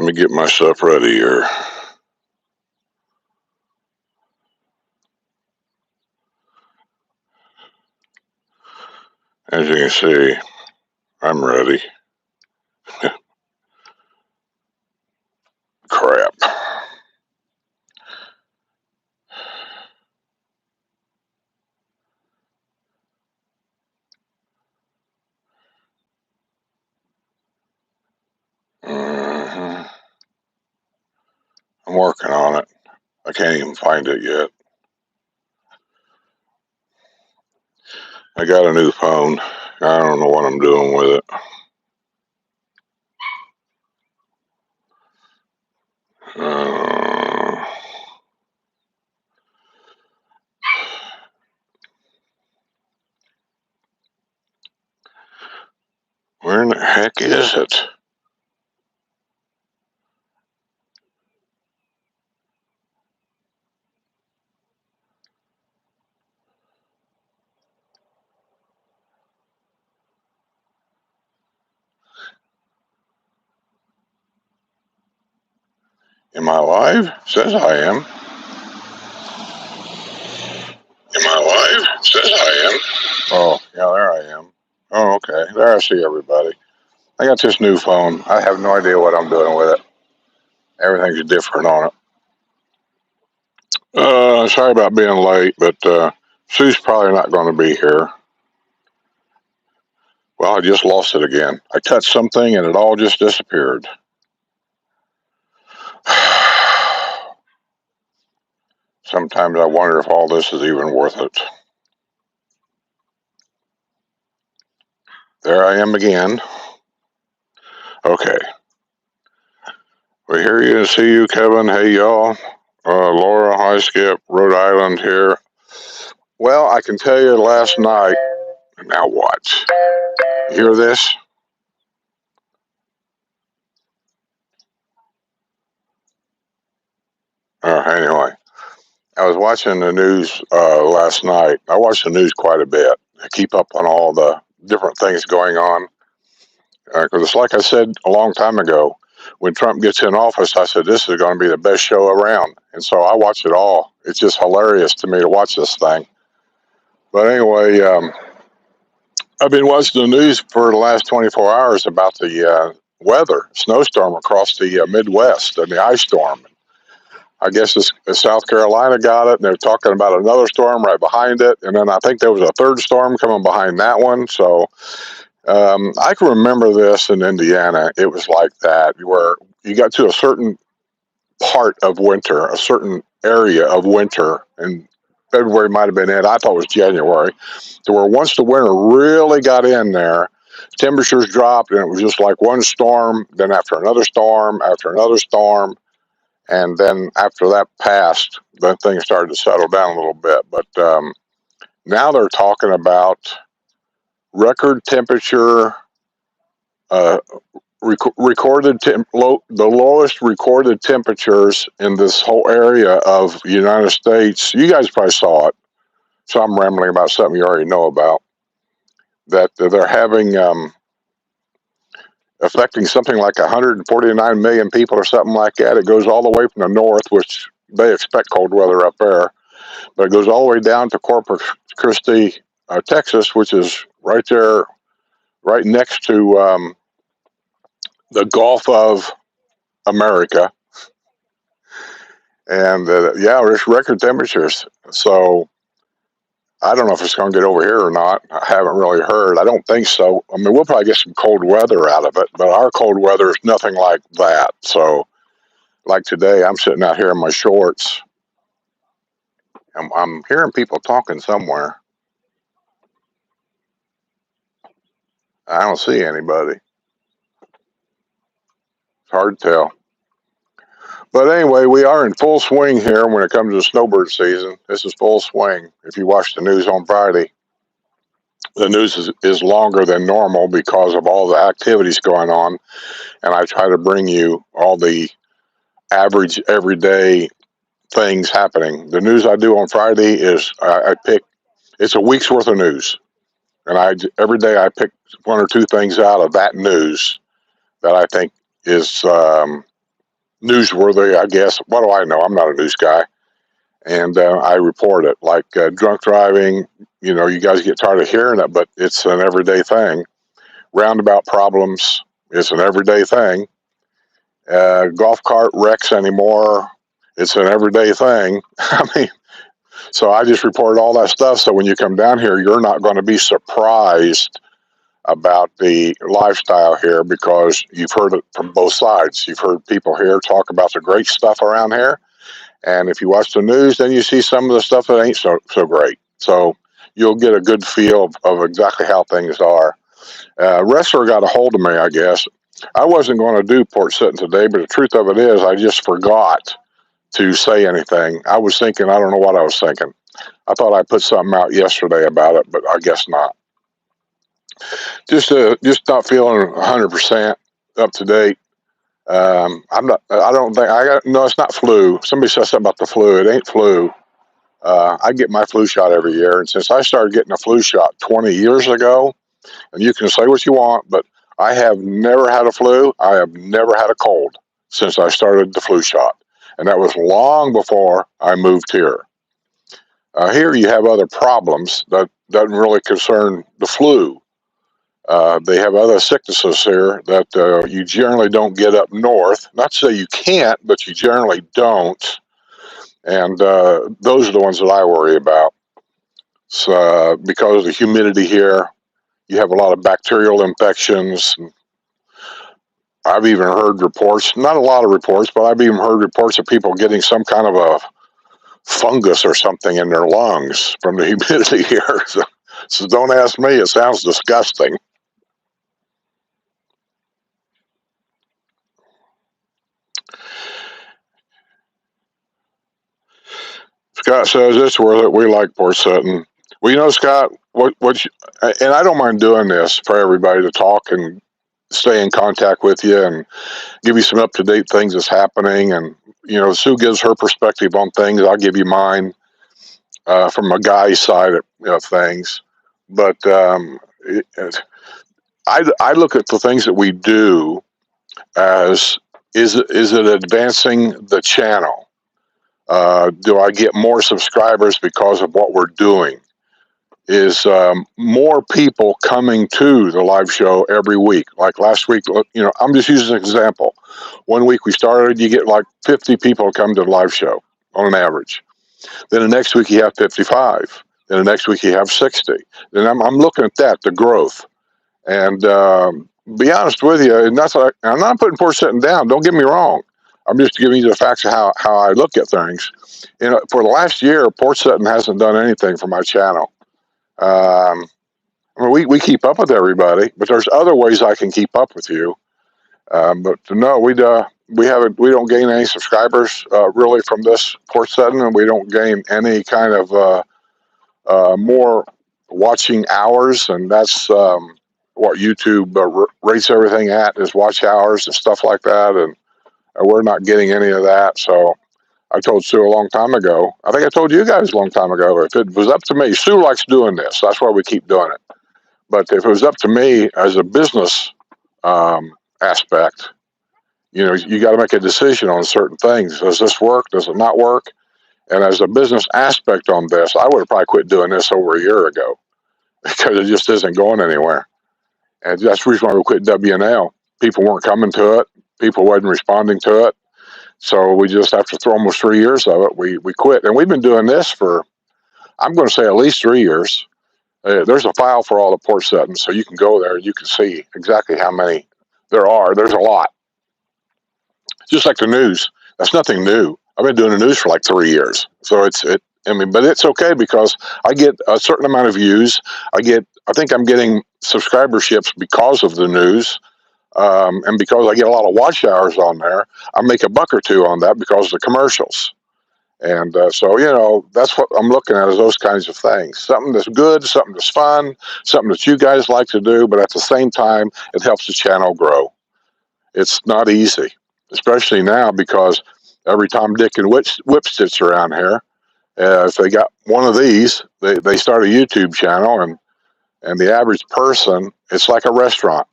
Let me get myself ready here. As you can see, I'm ready. Crap. I'm working on it. I can't even find it yet. I got a new phone. I don't know what I'm doing with it. Where in the heck is it? Am I live? It says I am. Am I live? It says I am. Oh, yeah, there I am. Oh, okay. There I see everybody. I got this new phone. I have no idea what I'm doing with it. Everything's different on it. Sorry about being late, but Sue's probably not going to be here. Well, I just lost it again. I touched something and it all just disappeared. Sometimes I wonder if all this is even worth it. There I am again. Okay. We hear you and see you, Kevin. Hey, y'all. Laura, hi, Skip. Rhode Island here. Well, I can tell you last night. Now what? You hear this? Anyway, I was watching the news last night. I watch the news quite a bit. I keep up on all the different things going on. Because it's like I said a long time ago, when Trump gets in office, I said, this is going to be the best show around. And so I watch it all. It's just hilarious to me to watch this thing. But anyway, I've been watching the news for the last 24 hours about the weather, snowstorm across the Midwest and the ice storm. I guess South Carolina got it, and they're talking about another storm right behind it. And then I think there was a third storm coming behind that one. So I can remember this in Indiana. It was like that, where you got to a certain part of winter, a certain area of winter, and February might have been it. I thought it was January, to where once the winter really got in there, temperatures dropped, and it was just like one storm, then after another storm, after another storm. And then after that passed, then things started to settle down a little bit. But now they're talking about record temperature, the lowest recorded temperatures in this whole area of the United States. You guys probably saw it, so I'm rambling about something you already know about. That they're having affecting something like 149 million people or something like that. It goes all the way from the north, which they expect cold weather up there, but it goes all the way down to Corpus Christi, Texas, which is right there, right next to the Gulf of America. And yeah, there's record temperatures. So I don't know if it's going to get over here or not. I haven't really heard. I don't think so. I mean, we'll probably get some cold weather out of it, but our cold weather is nothing like that. So, like today, I'm sitting out here in my shorts. I'm hearing people talking somewhere. I don't see anybody. It's hard to tell. But anyway, we are in full swing here when it comes to snowbird season. This is full swing. If you watch the news on Friday, the news is longer than normal because of all the activities going on. And I try to bring you all the average, everyday things happening. The news I do on Friday is I pick, it's a week's worth of news. And every day I pick one or two things out of that news that I think is newsworthy, I guess. What do I know? I'm not a news guy. And I report it, like drunk driving. You guys get tired of hearing it, but it's an everyday thing. Roundabout problems, it's an everyday thing. Golf cart wrecks anymore, it's an everyday thing. I mean, so I just report all that stuff. So when you come down here, you're not going to be surprised about the lifestyle here because you've heard it from both sides. You've heard people here talk about the great stuff around here. And if you watch the news, then you see some of the stuff that ain't so great. So you'll get a good feel of exactly how things are. Wrestler got a hold of me, I guess. I wasn't going to do Porch Settin today, but the truth of it is I just forgot to say anything. I was thinking, I don't know what I was thinking. I thought I put something out yesterday about it, but I guess not. Just not feeling 100% up to date. I'm not. I don't think I got. No, it's not flu. Somebody said something about the flu. It ain't flu. I get my flu shot every year, and since I started getting a flu shot 20 years ago, and you can say what you want, but I have never had a flu. I have never had a cold since I started the flu shot, and that was long before I moved here. Here you have other problems that doesn't really concern the flu. They have other sicknesses here that you generally don't get up north. Not to say you can't, but you generally don't. And those are the ones that I worry about. So, because of the humidity here, you have a lot of bacterial infections. I've even heard reports, not a lot of reports, but I've even heard reports of people getting some kind of a fungus or something in their lungs from the humidity here. So don't ask me. It sounds disgusting. Scott says it's worth it. We like Porch Settin. Well, Scott, and I don't mind doing this for everybody to talk and stay in contact with you and give you some up to date things that's happening. And Sue gives her perspective on things. I'll give you mine from a guy's side of things. But I look at the things that we do as is it advancing the channel? Do I get more subscribers because of what we're doing? Is more people coming to the live show every week? Like last week, I'm just using an example. One week we started, you get like 50 people come to the live show on an average. Then the next week you have 55. Then the next week you have 60. Then I'm looking at that, the growth. And be honest with you, and I'm not putting Porch Settin down. Don't get me wrong. I'm just giving you the facts of how I look at things. For the last year, Porch Settin hasn't done anything for my channel. I mean, we keep up with everybody, but there's other ways I can keep up with you. But no, we don't gain any subscribers really from this Porch Settin, and we don't gain any kind of more watching hours, and that's what YouTube rates everything at is watch hours and stuff like that, and we're not getting any of that. So I told Sue a long time ago. I think I told you guys a long time ago. If it was up to me, Sue likes doing this. That's why we keep doing it. But if it was up to me as a business aspect, you got to make a decision on certain things. Does this work? Does it not work? And as a business aspect on this, I would have probably quit doing this over a year ago because it just isn't going anywhere. And that's the reason why we quit WNL. People weren't coming to it. People wasn't responding to it. So we just, after almost 3 years of it, we quit. And we've been doing this for, I'm going to say at least 3 years. There's a file for all the Porch Settins, so you can go there and you can see exactly how many there are. There's a lot. Just like the news. That's nothing new. I've been doing the news for like 3 years. So but it's okay because I get a certain amount of views. I think I'm getting subscriberships because of the news. And because I get a lot of watch hours on there, I make $1 or $2 on that because of the commercials. And so, that's what I'm looking at is those kinds of things. Something that's good, something that's fun, something that you guys like to do, but at the same time, it helps the channel grow. It's not easy, especially now because every Tom, Dick, and Whipstitch around here, if they got one of these, they start a YouTube channel, and the average person, it's like a restaurant.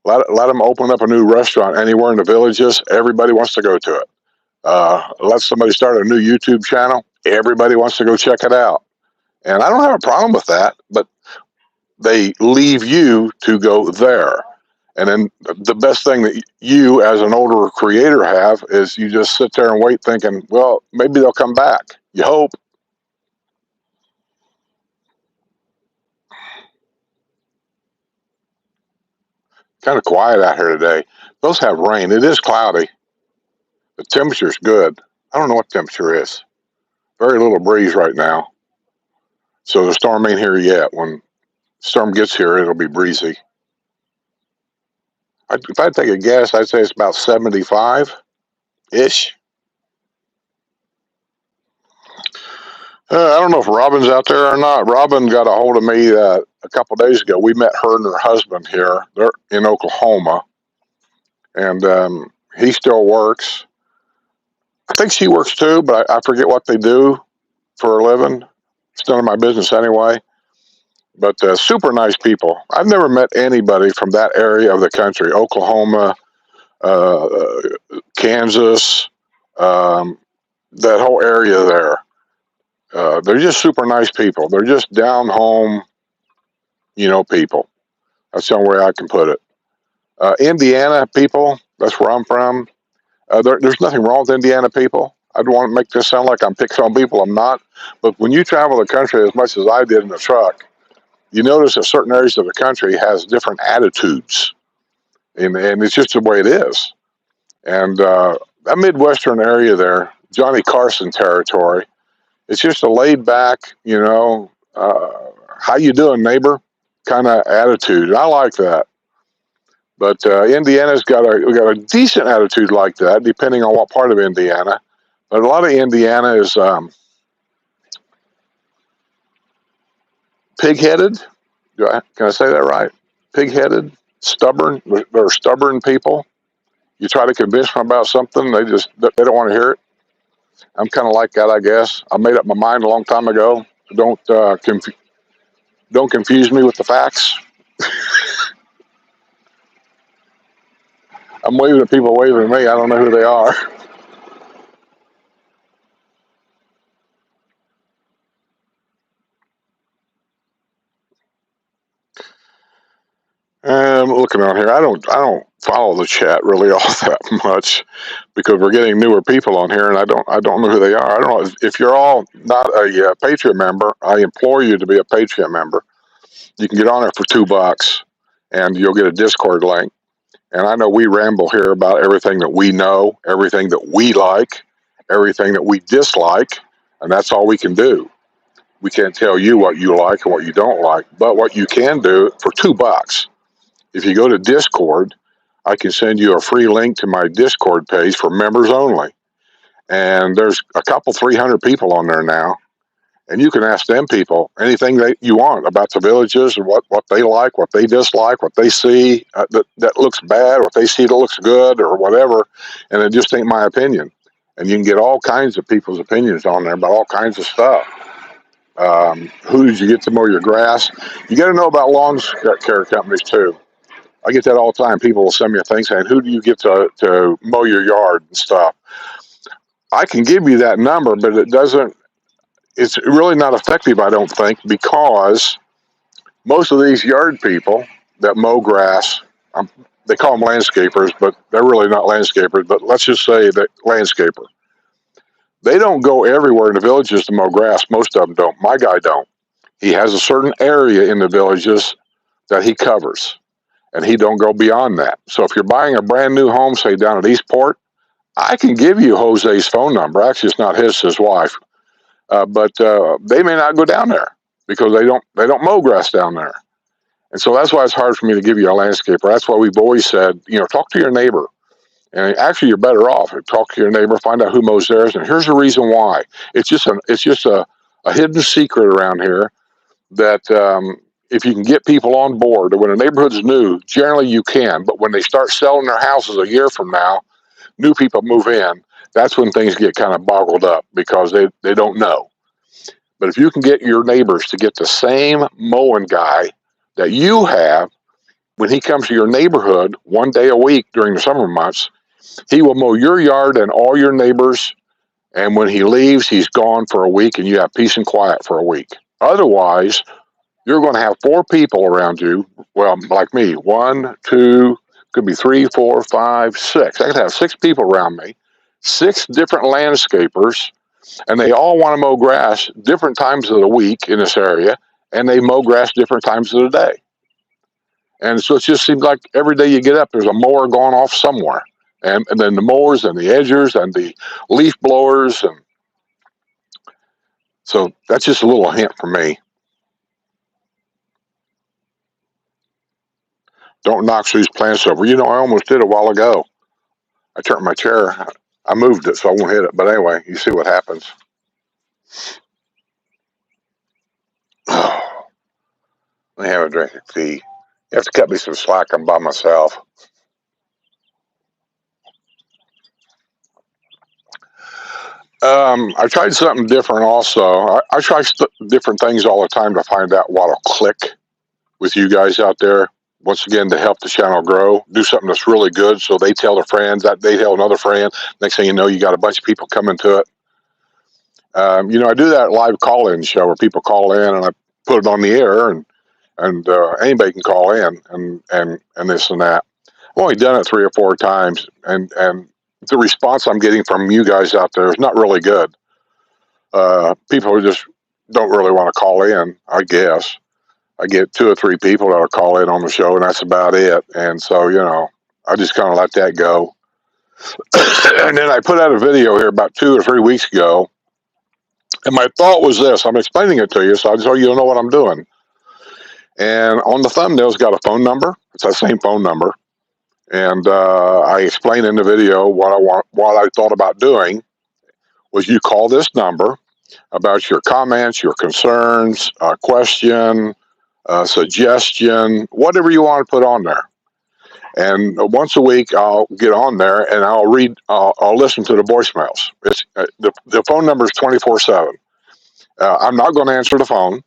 Let them open up a new restaurant anywhere in the villages. Everybody wants to go to it. Let somebody start a new YouTube channel. Everybody wants to go check it out. And I don't have a problem with that, but they leave you to go there. And then the best thing that you, as an older creator, have is you just sit there and wait, thinking, well, maybe they'll come back. You hope. Kind of quiet out here today. Those have rain. It is cloudy. The temperature's good. I don't know what temperature is. Very little breeze right now. So the storm ain't here yet. When the storm gets here, it'll be breezy. If I take a guess, I'd say it's about 75-ish. I don't know if Robin's out there or not. Robin got a hold of me a couple of days ago. We met her and her husband here. They're in Oklahoma, and he still works. I think she works too, but I forget what they do for a living. It's none of my business anyway. But super nice people. I've never met anybody from that area of the country, Oklahoma, Kansas, that whole area there. They're just super nice people. They're just down home, people. That's the only way I can put it. Indiana people, that's where I'm from. There's nothing wrong with Indiana people. I don't want to make this sound like I'm picking on people. I'm not. But when you travel the country as much as I did in the truck, you notice that certain areas of the country has different attitudes. And it's just the way it is. And that Midwestern area there, Johnny Carson territory, it's just a laid back, how you doing, neighbor, kind of attitude. And I like that. But Indiana's got a decent attitude like that, depending on what part of Indiana. But a lot of Indiana is pig-headed. Can I say that right? Pig-headed, stubborn. They're stubborn people. You try to convince them about something, they don't want to hear it. I'm kind of like that, I guess. I made up my mind a long time ago. Don't confuse me with the facts. I'm waving at people waving at me. I don't know who they are. I'm looking on here. I don't follow the chat really all that much because we're getting newer people on here, and I don't know who they are. I don't know if you're all not a Patriot member. I implore you to be a Patriot member. You can get on it for $2, and you'll get a Discord link. And I know we ramble here about everything that we know, everything that we like, everything that we dislike, and that's all we can do. We can't tell you what you like and what you don't like, but what you can do for $2. If you go to Discord, I can send you a free link to my Discord page for members only. And there's a couple, 300 people on there now. And you can ask them people anything that you want about the villages and what they like, what they dislike, what they see that looks bad, what they see that looks good or whatever. And it just ain't my opinion. And you can get all kinds of people's opinions on there about all kinds of stuff. Who did you get to mow your grass? You got to know about lawn care companies too. I get that all the time. People will send me a thing saying, who do you get to mow your yard and stuff? I can give you that number, but it's really not effective, I don't think, because most of these yard people that mow grass, they call them landscapers, but they're really not landscapers, but let's just say that landscaper. They don't go everywhere in the villages to mow grass. Most of them don't. My guy don't. He has a certain area in the villages that he covers, and he don't go beyond that. So if you're buying a brand new home, say down at Eastport, I can give you Jose's phone number. Actually, it's not his wife. But they may not go down there because they don't mow grass down there. And so that's why it's hard for me to give you a landscaper. That's why we've always said, talk to your neighbor. And actually, you're better off. Talk to your neighbor, find out who mows theirs. And here's the reason why. It's just a hidden secret around here that if you can get people on board, when a neighborhood's new, generally you can. But when they start selling their houses a year from now, new people move in. That's when things get kind of boggled up because they don't know. But if you can get your neighbors to get the same mowing guy that you have, when he comes to your neighborhood 1 day a week during the summer months, He will mow your yard and all your neighbors, and when he leaves, he's gone for a week, and you have peace and quiet for a week. Otherwise, you're going to have 4 people around you. Well, like me, 1, 2, could be 3, 4, 5, 6. I could have 6 people around me, 6 different landscapers, and they all want to mow grass different times of the week in this area, and they mow grass different times of the day. And so it just seems like every day you get up, there's a mower going off somewhere. And then the mowers and the edgers and the leaf blowers. And so that's just a little hint for me. Don't knock these plants over. You know, I almost did a while ago. I turned my chair. I moved it so I won't hit it. But anyway, you see what happens. Let me have a drink of tea. You have to cut me some slack. I'm by myself. I tried something different also. I try different things all the time to find out what'll click with you guys out there. Once again, to help the channel grow, do something that's really good so they tell their friends, that they tell another friend. Next thing you know, you got a bunch of people coming to it. You know, I do that live call-in show where people call in and I put it on the air, and anybody can call in and this and that. I've only done it 3 or 4 times, and the response I'm getting from you guys out there is not really good. People just don't really want to call in, I guess. I get 2 or 3 people that'll call in on the show, and that's about it. And so, you know, I just kind of let that go. And then I put out a video here about 2 or 3 weeks ago, and my thought was this. I'm explaining it to you, so you'll know what I'm doing. And on the thumbnail's got a phone number. It's that same phone number. And I explained in the video what I thought about doing was you call this number about your comments, your concerns, question, suggestion, whatever you want to put on there. And once a week, I'll get on there and I'll listen to the voicemails. The phone number is 24/7. I'm not going to answer the phone,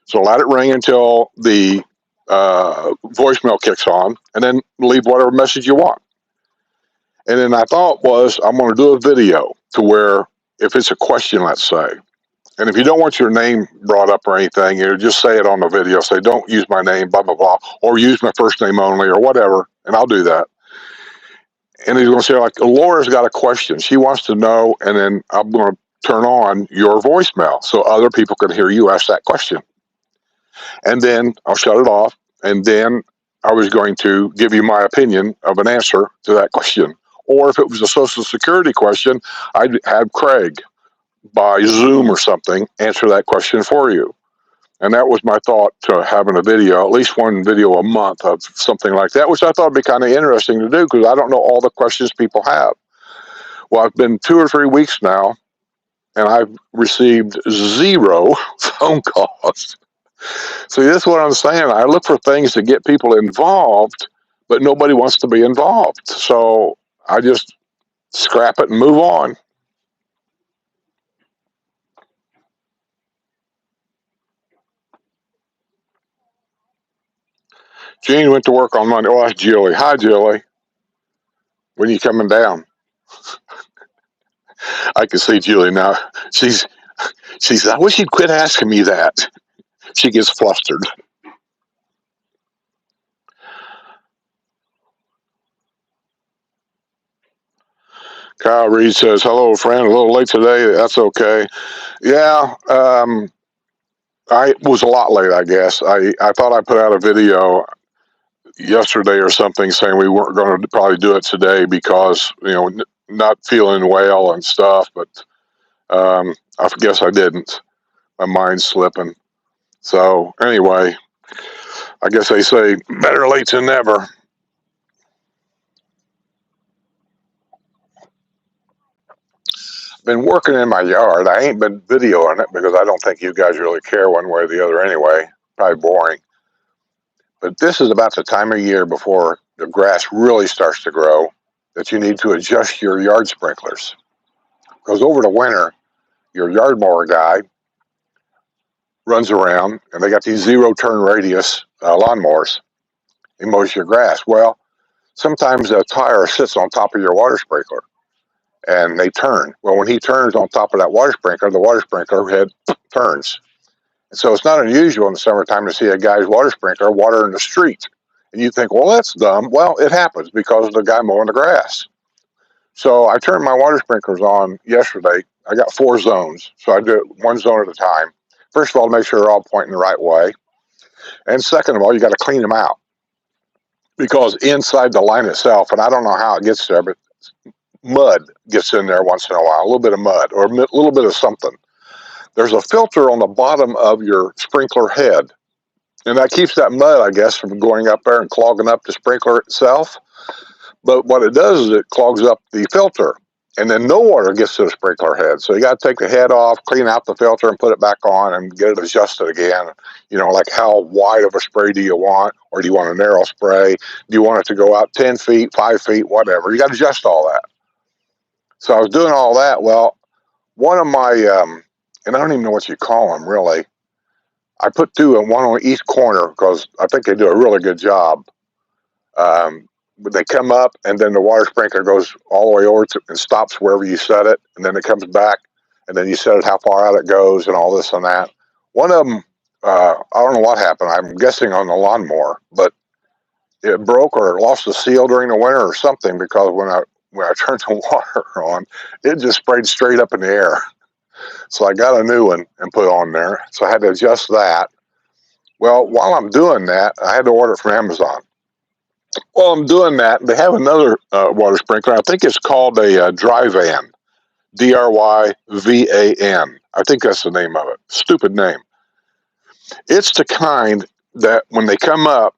so let it ring until the voicemail kicks on, and then leave whatever message you want. And then I thought was I'm going to do a video to where if it's a question, let's say, and if you don't want your name brought up or anything, you just say it on the video. Say, don't use my name, blah, blah, blah, or use my first name only or whatever, and I'll do that. And he's going to say, like, Laura's got a question. She wants to know, and then I'm going to turn on your voicemail so other people can hear you ask that question. And then I'll shut it off, and then I was going to give you my opinion of an answer to that question. Or if it was a Social Security question, I'd have Craig by Zoom or something answer that question for you. And that was my thought to having a video, at least one video a month of something like that, which I thought would be kind of interesting to do because I don't know all the questions people have. Well, I've been 2 or 3 weeks now, and I've received 0 phone calls. See, this is what I'm saying. I look for things to get people involved, but nobody wants to be involved. So I just scrap it and move on. Gene went to work on Monday. Oh, that's Julie. Hi, Julie. When are you coming down? I can see Julie now. She's. I wish you'd quit asking me that. She gets flustered. Kyle Reed says, hello, friend. A little late today. That's okay. Yeah, I was a lot late, I guess. I thought I put out a video yesterday or something saying we weren't going to probably do it today because, you know, not feeling well and stuff. But I guess I didn't. My mind's slipping. So anyway, I guess they say better late than never. Been working in my yard. I ain't been videoing it because I don't think you guys really care one way or the other anyway. Probably boring. But this is about the time of year before the grass really starts to grow that you need to adjust your yard sprinklers. Because over the winter, your yard mower guy runs around and they got these 0 turn radius lawnmowers. He mows your grass. Well, sometimes a tire sits on top of your water sprinkler and they turn. Well, when he turns on top of that water sprinkler, the water sprinkler head turns. And so it's not unusual in the summertime to see a guy's water sprinkler watering the street. And you think, well, that's dumb. Well, it happens because of the guy mowing the grass. So I turned my water sprinklers on yesterday. I got 4 zones, so I do it one zone at a time. First of all, make sure they're all pointing the right way. And second of all, you got to clean them out because inside the line itself, and I don't know how it gets there, but mud gets in there once in a while, a little bit of mud or a little bit of something. There's a filter on the bottom of your sprinkler head, and that keeps that mud, I guess, from going up there and clogging up the sprinkler itself. But what it does is it clogs up the filter, and then no water gets to the sprinkler head. So you got to take the head off, clean out the filter, and put it back on and get it adjusted again. You know, like how wide of a spray do you want, or do you want a narrow spray? Do you want it to go out 10 feet, 5 feet, whatever? You got to adjust all that. So I was doing all that. Well, one of my, and I don't even know what you call them really. I put 2 and 1 on each corner because I think they do a really good job. But they come up, and then the water sprinkler goes all the way over to and stops wherever you set it, and then it comes back, and then you set it how far out it goes and all this and that. One of them, I don't know what happened. I'm guessing on the lawnmower, but it broke or lost the seal during the winter or something because when I turned the water on, it just sprayed straight up in the air. So I got a new one and put on there. So I had to adjust that. Well, while I'm doing that, I had to order it from Amazon. Well, I'm doing that. They have another water sprinkler. I think it's called a Dryvan, Dryvan. I think that's the name of it. Stupid name. It's the kind that when they come up,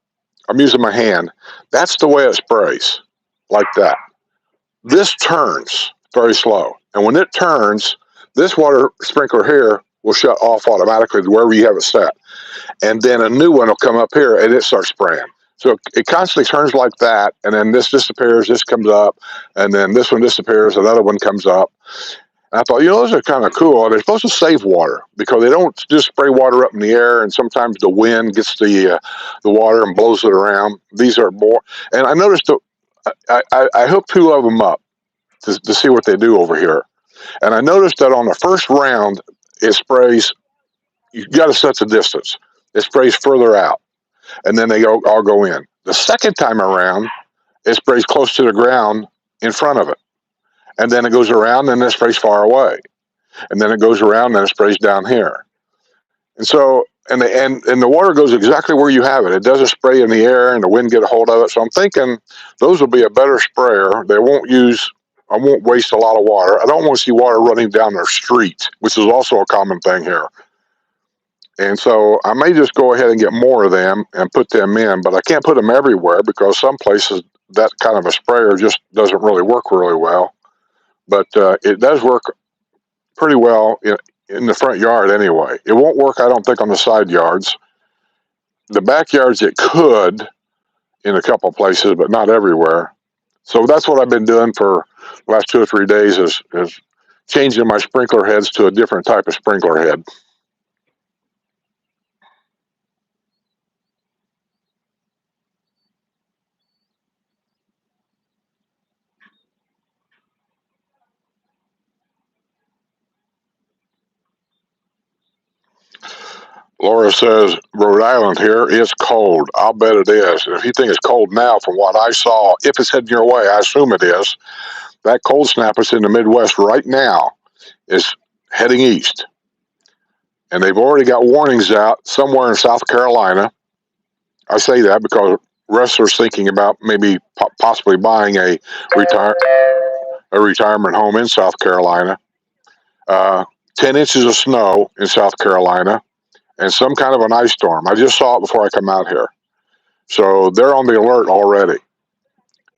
I'm using my hand. That's the way it sprays, like that. This turns very slow, and when it turns, this water sprinkler here will shut off automatically wherever you have it set, and then a new one will come up here and it starts spraying. So it constantly turns like that, and then this disappears, this comes up, and then this one disappears, another one comes up. And I thought, those are kind of cool. They're supposed to save water because they don't just spray water up in the air, and sometimes the wind gets the water and blows it around. These are more, and I noticed I hooked 2 of them up to see what they do over here, and I noticed that on the first round, it sprays. You got to set the distance. It sprays further out, and then they all go in. The second time around, it sprays close to the ground in front of it, and then it goes around, and then it sprays far away, and then it goes around, and then it sprays down here. And so, and the water goes exactly where you have it. It doesn't spray in the air, and the wind get a hold of it. So I'm thinking those will be a better sprayer. I won't waste a lot of water. I don't want to see water running down their street, which is also a common thing here. And so I may just go ahead and get more of them and put them in, but I can't put them everywhere because some places that kind of a sprayer just doesn't really work really well. But it does work pretty well in the front yard anyway. It won't work, I don't think, on the side yards. The backyards it could in a couple of places, but not everywhere. So that's what I've been doing for the last 2 or 3 days is changing my sprinkler heads to a different type of sprinkler head. Laura says, Rhode Island here is cold. I'll bet it is. If you think it's cold now from what I saw, if it's heading your way, I assume it is. That cold snap that's in the Midwest right now is heading east. And they've already got warnings out somewhere in South Carolina. I say that because wrestlers thinking about maybe possibly buying a retirement home in South Carolina. 10 inches of snow in South Carolina. And some kind of an ice storm. I just saw it before I come out here. So they're on the alert already.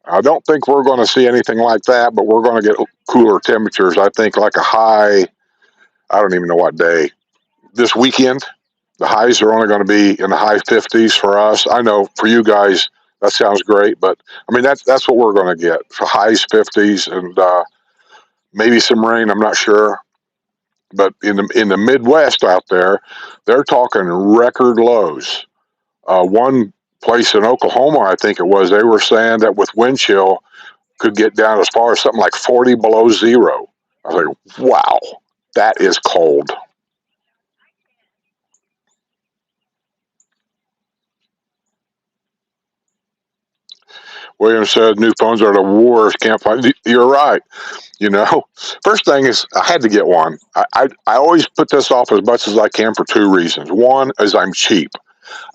I don't think we're going to see anything like that, but we're going to get cooler temperatures. I think like a high, I don't even know what day. This weekend, the highs are only going to be in the high 50s for us. I know for you guys, that sounds great, but I mean, that's what we're going to get. For highs 50s and maybe some rain, I'm not sure. But in the Midwest out there, they're talking record lows. One place in Oklahoma, I think it was, they were saying that with wind chill could get down as far as something like 40 below zero. I was like, wow, that is cold. William said new phones are the worst. Can't find. You're right. You know, first thing is I had to get one. I always put this off as much as I can for two reasons. One is I'm cheap.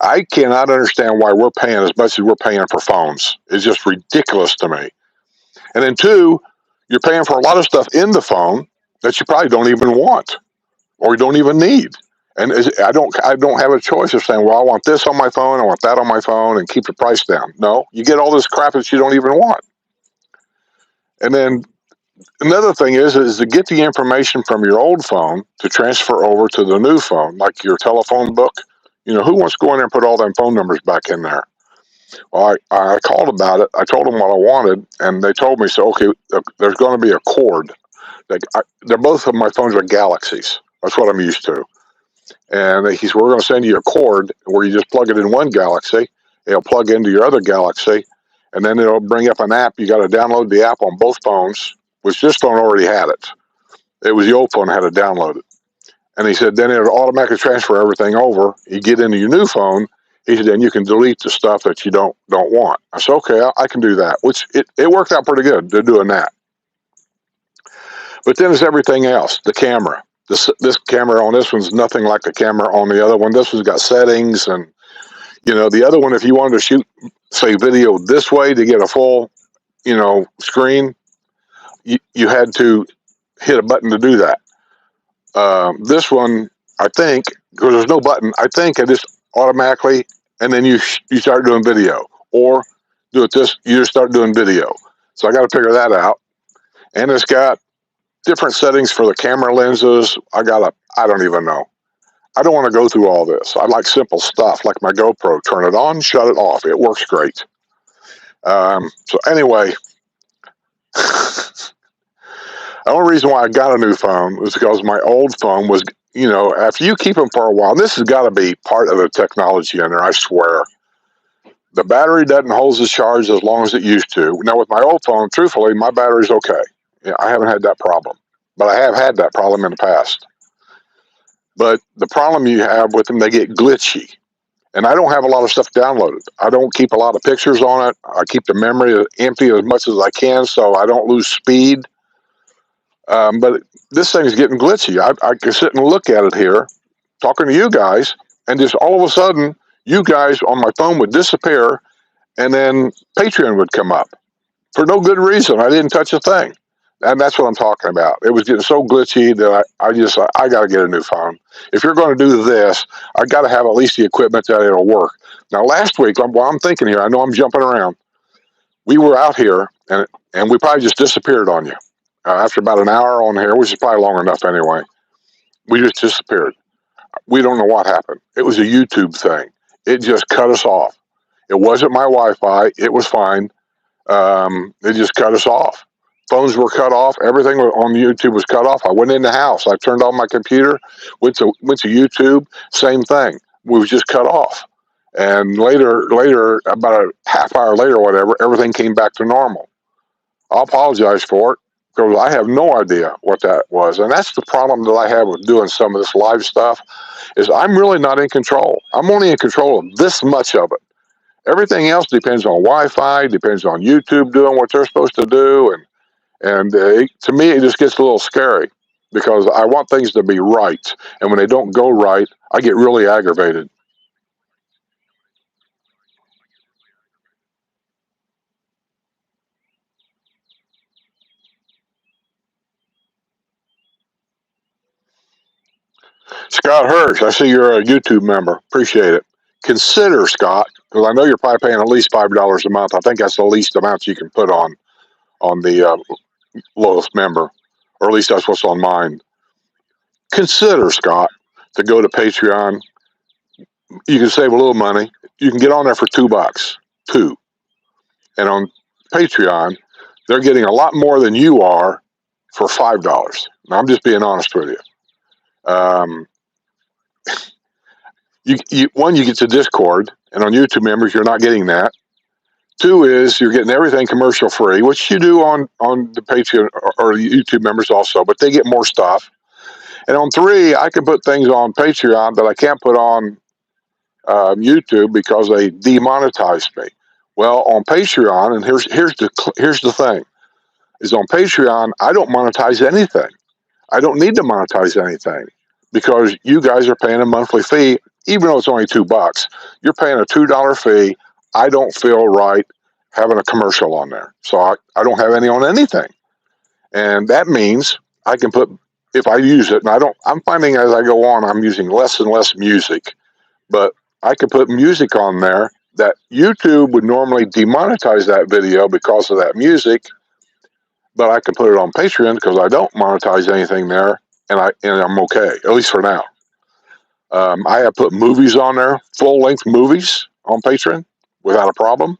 I cannot understand why we're paying as much as we're paying for phones. It's just ridiculous to me. And then two, you're paying for a lot of stuff in the phone that you probably don't even want or you don't even need. And I don't have a choice of saying, well, I want this on my phone, I want that on my phone, and keep the price down. No, you get all this crap that you don't even want. And then another thing is to get the information from your old phone to transfer over to the new phone, like your telephone book. You know, who wants to go in there and put all them phone numbers back in there? Well, I called about it. I told them what I wanted, and they told me, so, okay, there's going to be a cord. They're both of my phones are Galaxies. That's what I'm used to. And he said, we're going to send you a cord where you just plug it in one Galaxy. It'll plug into your other Galaxy, and then it'll bring up an app. You got to download the app on both phones, which this phone already had it. It was the old phone that had to download it. And he said, then it'll automatically transfer everything over. You get into your new phone. He said, then you can delete the stuff that you don't want. I said, okay, I can do that, which it worked out pretty good. They're doing that. But then it's everything else. The camera. This camera on this one's nothing like the camera on the other one. This one's got settings, and the other one, if you wanted to shoot, say, video this way to get a full, screen, you had to hit a button to do that. This one, I think, because there's no button, I think it just automatically, and then you start doing video, or do it this, you just start doing video. So I got to figure that out. And it's got different settings for the camera lenses. I don't even know. I don't want to go through all this. I like simple stuff, like my GoPro. Turn it on, shut it off. It works great. So anyway, the only reason why I got a new phone was because my old phone was, after you keep them for a while, this has got to be part of the technology in there, I swear. The battery doesn't hold the charge as long as it used to. Now, with my old phone, truthfully, my battery's okay. I haven't had that problem. But I have had that problem in the past. But the problem you have with them, they get glitchy. And I don't have a lot of stuff downloaded. I don't keep a lot of pictures on it. I keep the memory empty as much as I can so I don't lose speed. But this thing is getting glitchy. I can sit and look at it here, talking to you guys, and just all of a sudden, you guys on my phone would disappear, and then Patreon would come up for no good reason. I didn't touch a thing. And that's what I'm talking about. It was getting so glitchy that I got to get a new phone. If you're going to do this, I got to have at least the equipment that it'll work. Now, last week, while I'm thinking here, I know I'm jumping around. We were out here, and we probably just disappeared on you. After about an hour on here, which is probably long enough anyway, we just disappeared. We don't know what happened. It was a YouTube thing. It just cut us off. It wasn't my Wi-Fi. It was fine. It just cut us off. Phones were cut off. Everything on YouTube was cut off. I went in the house. I turned on my computer, went to YouTube. Same thing. We was just cut off. And later, about a half hour later, or whatever, everything came back to normal. I apologize for it because I have no idea what that was. And that's the problem that I have with doing some of this live stuff is I'm really not in control. I'm only in control of this much of it. Everything else depends on Wi-Fi, depends on YouTube doing what they're supposed to do. And to me, it just gets a little scary because I want things to be right. And when they don't go right, I get really aggravated. Scott Hirsch, I see you're a YouTube member. Appreciate it. Consider, Scott, because I know you're probably paying at least $5 a month. I think that's the least amount you can put on the lowest member, or at least that's what's on mine. Consider, Scott, to go to Patreon. You can save a little money. You can get on there for $2. Two. And on Patreon, they're getting a lot more than you are for $5. Now, I'm just being honest with you. One, you get to Discord, and on YouTube members, you're not getting that. Two is you're getting everything commercial free, which you do on the Patreon or the YouTube members also, but they get more stuff. And on three, I can put things on Patreon that I can't put on YouTube because they demonetized me. Well, on Patreon, and here's the thing: is on Patreon, I don't monetize anything. I don't need to monetize anything because you guys are paying a monthly fee, even though it's only $2. You're paying a $2 fee. I don't feel right having a commercial on there, so I don't have any on anything, and that means I can put if I use it, and I'm finding as I go on, I'm using less and less music, but I could put music on there that YouTube would normally demonetize that video because of that music, but I can put it on Patreon because I don't monetize anything there, and I'm okay, at least for now. I have put movies on there, full-length movies on Patreon without a problem.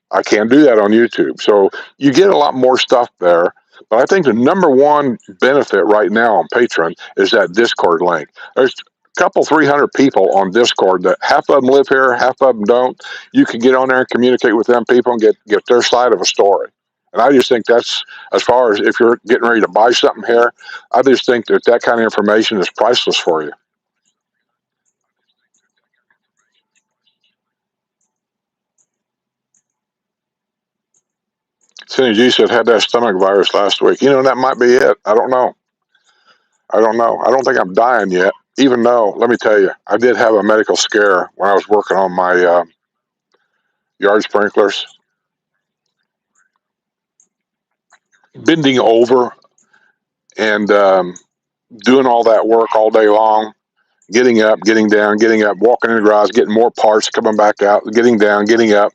I can't do that on YouTube. So you get a lot more stuff there. But I think the number one benefit right now on Patreon is that Discord link. There's a couple, 300 people on Discord that half of them live here, half of them don't. You can get on there and communicate with them people and get their side of a story. And I just think that's, as far as if you're getting ready to buy something here, I just think that kind of information is priceless for you. Cindy G said had that stomach virus last week. That might be it. I don't know. I don't think I'm dying yet, even though, let me tell you, I did have a medical scare when I was working on my yard sprinklers. Bending over and doing all that work all day long, getting up, getting down, getting up, walking in the garage, getting more parts, coming back out, getting down, getting up.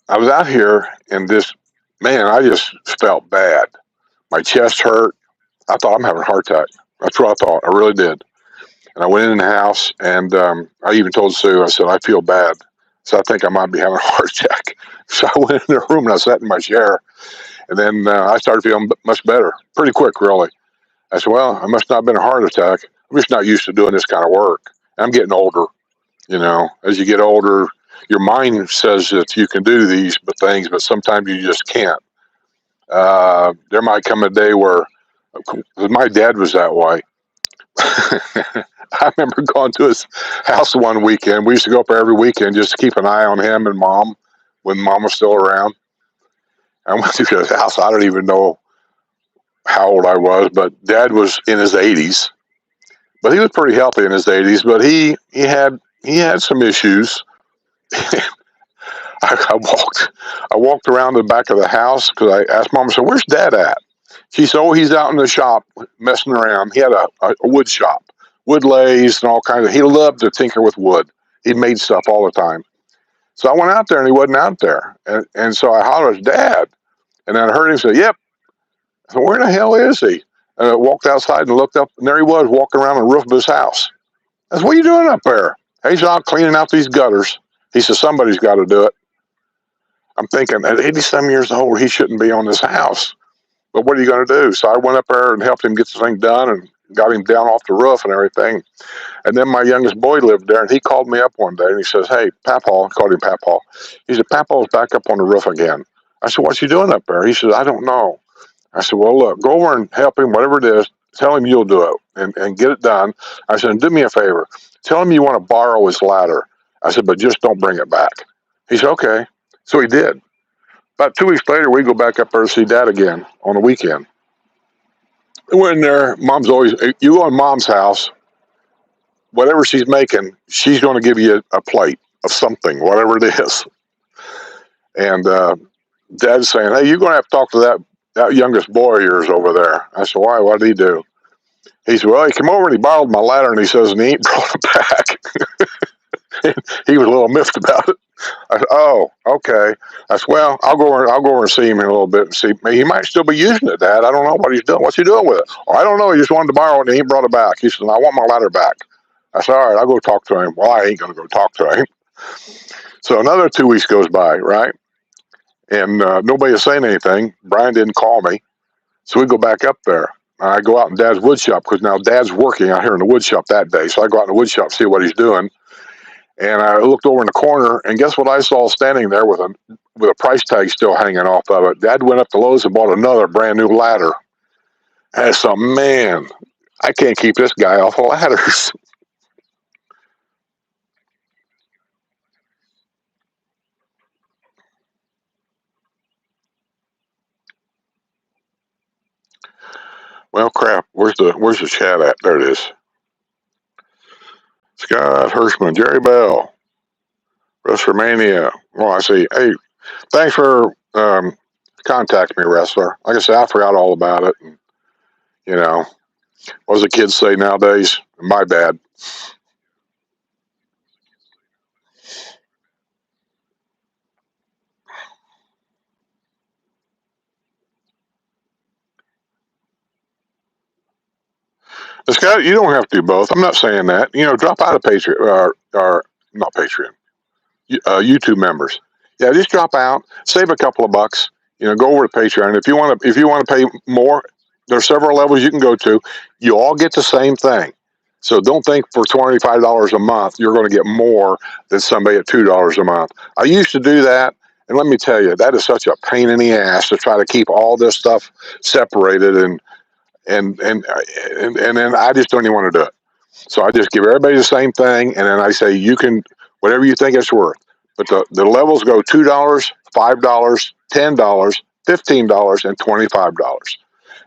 I was out here and I just felt bad. My chest hurt. I thought I'm having a heart attack. That's what I thought. I really did. And I went in the house and I even told Sue, I said, I feel bad. So I think I might be having a heart attack. So I went in the room and I sat in my chair. And then I started feeling much better, pretty quick, really. I said, well, I must not have been a heart attack. I'm just not used to doing this kind of work. I'm getting older. As you get older, your mind says that you can do these things, but sometimes you just can't. There might come a day where my dad was that way. I remember going to his house one weekend. We used to go up there every weekend just to keep an eye on him and Mom when Mom was still around. I went to his house. I don't even know how old I was, but Dad was in his 80s. But he was pretty healthy in his 80s. But he had some issues. I walked around the back of the house because I asked Mom, I said, where's Dad at? She said, oh, he's out in the shop messing around. He had a wood shop, wood lathes and all kinds of. He loved to tinker with wood. He made stuff all the time. So I went out there and he wasn't out there. And so I hollered, Dad. And then I heard him say, yep. I said, where the hell is he? And I walked outside and looked up, and there he was walking around the roof of his house. I said, what are you doing up there? He's out cleaning out these gutters. He said, somebody's got to do it. I'm thinking, at 80-some years old, he shouldn't be on this house. But what are you going to do? So I went up there and helped him get the thing done and got him down off the roof and everything. And then my youngest boy lived there, and he called me up one day, and he says, hey, Papaw, I called him Papaw. He said, Papaw's back up on the roof again. I said, what's he doing up there? He said, I don't know. I said, well, look, go over and help him, whatever it is. Tell him you'll do it and get it done. I said, do me a favor. Tell him you want to borrow his ladder. I said, but just don't bring it back. He said, okay. So he did. About 2 weeks later, we go back up there to see Dad again on the weekend. We're in there. Mom's always, you go in Mom's house, whatever she's making, she's going to give you a plate of something, whatever it is. And Dad's saying, hey, you're going to have to talk to that youngest boy of yours over there. I said, why? What did he do? He said, well, he came over and he borrowed my ladder, and he says, and he ain't brought it back. He was a little miffed about it. I said, oh, okay. I said, well, I'll go over and see him in a little bit and see. He might still be using it, Dad. I don't know what he's doing. What's he doing with it? Oh, I don't know. He just wanted to borrow it, and he ain't brought it back. He said, I want my ladder back. I said, all right, I'll go talk to him. Well, I ain't going to go talk to him. So another 2 weeks goes by, right? And nobody was saying anything. Brian didn't call me. So we go back up there. I go out in Dad's wood shop because now Dad's working out here in the wood shop that day. So I go out in the wood shop, see what he's doing. And I looked over in the corner, and guess what I saw standing there with a price tag still hanging off of it? Dad went up to Lowe's and bought another brand new ladder. And I thought, man, I can't keep this guy off of ladders. Well, crap. Where's the chat at? There it is. Scott Hirschman, Jerry Bell, WrestleMania. Well, I see. Hey, thanks for contacting me, wrestler. Like I said, I forgot all about it. And, you know, what does the kids say nowadays? My bad. Scott, you don't have to do both. I'm not saying that. Drop out of Patreon or not Patreon. YouTube members. Yeah, just drop out, save a couple of bucks. Go over to Patreon. If you want to pay more, there's several levels you can go to. You all get the same thing. So don't think for $25 a month you're going to get more than somebody at $2 a month. I used to do that, and let me tell you, that is such a pain in the ass to try to keep all this stuff separated, and then I just don't even want to do it. So I just give everybody the same thing, and then I say you can whatever you think it's worth. But the levels go $2, $5, $10, $15, and $25.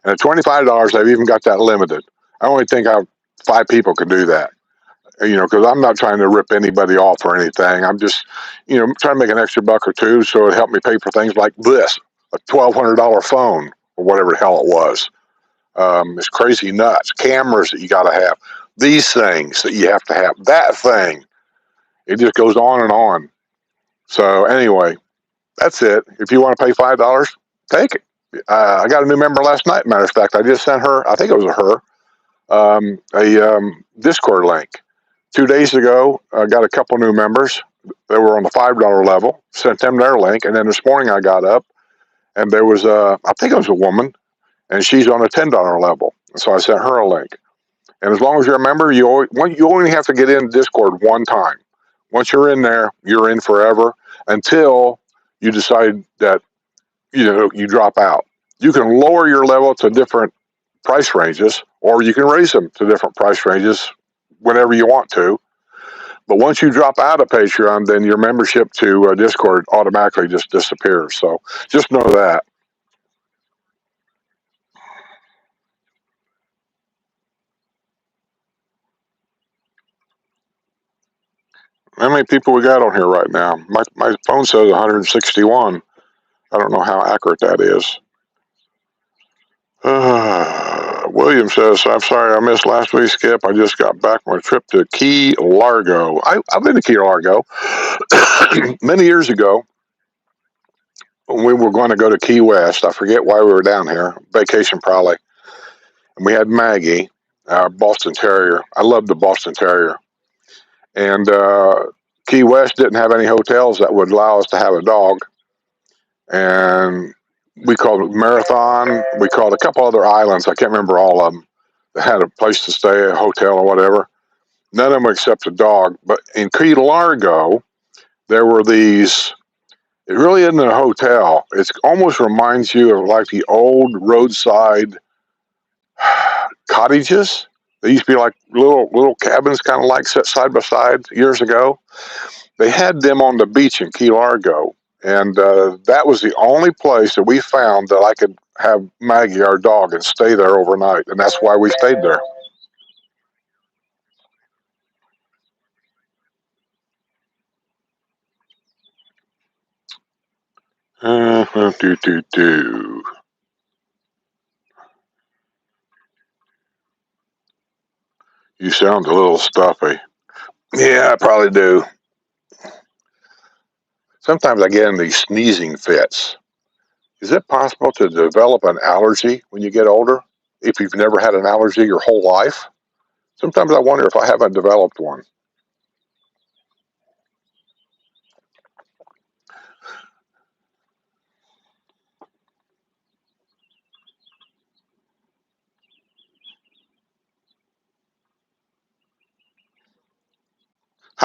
And at $25, I've even got that limited. I only think 5 people can do that. Because I'm not trying to rip anybody off or anything. I'm just, trying to make an extra buck or two so it helped me pay for things like this, a $1,200 phone or whatever the hell it was. It's crazy nuts. Cameras that you got to have. These things that you have to have. That thing. It just goes on and on. So anyway, that's it. If you want to pay $5, take it. I got a new member last night. Matter of fact, I just sent her. I think it was a Discord link. 2 days ago, I got a couple new members. They were on the $5 level. Sent them their link, and then this morning I got up, and there was I think it was a woman, and she's on a $10 level. So I sent her a link. And as long as you're a member, you only have to get in Discord one time. Once you're in there, you're in forever until you decide that you drop out. You can lower your level to different price ranges, or you can raise them to different price ranges whenever you want to. But once you drop out of Patreon, then your membership to Discord automatically just disappears. So just know that. How many people we got on here right now? My phone says 161. I don't know how accurate that is. William says, I'm sorry I missed last week, Skip. I just got back from a trip to Key Largo. I've been to Key Largo many years ago when we were going to go to Key West. I forget why we were down here, vacation probably. And we had Maggie, our Boston Terrier. I love the Boston Terrier. And Key West didn't have any hotels that would allow us to have a dog. And we called it Marathon. We called a couple other islands. I can't remember all of them. That had a place to stay, a hotel or whatever. None of them except a dog. But in Key Largo, there were these. It really isn't a hotel. It almost reminds you of like the old roadside cottages. They used to be like little cabins, kind of like set side by side years ago. They had them on the beach in Key Largo, and that was the only place that we found that I could have Maggie, our dog, and stay there overnight, and that's why we stayed there. Do, do, do. You sound a little stuffy. Yeah, I probably do. Sometimes I get in these sneezing fits. Is it possible to develop an allergy when you get older if you've never had an allergy your whole life? Sometimes I wonder if I haven't developed one.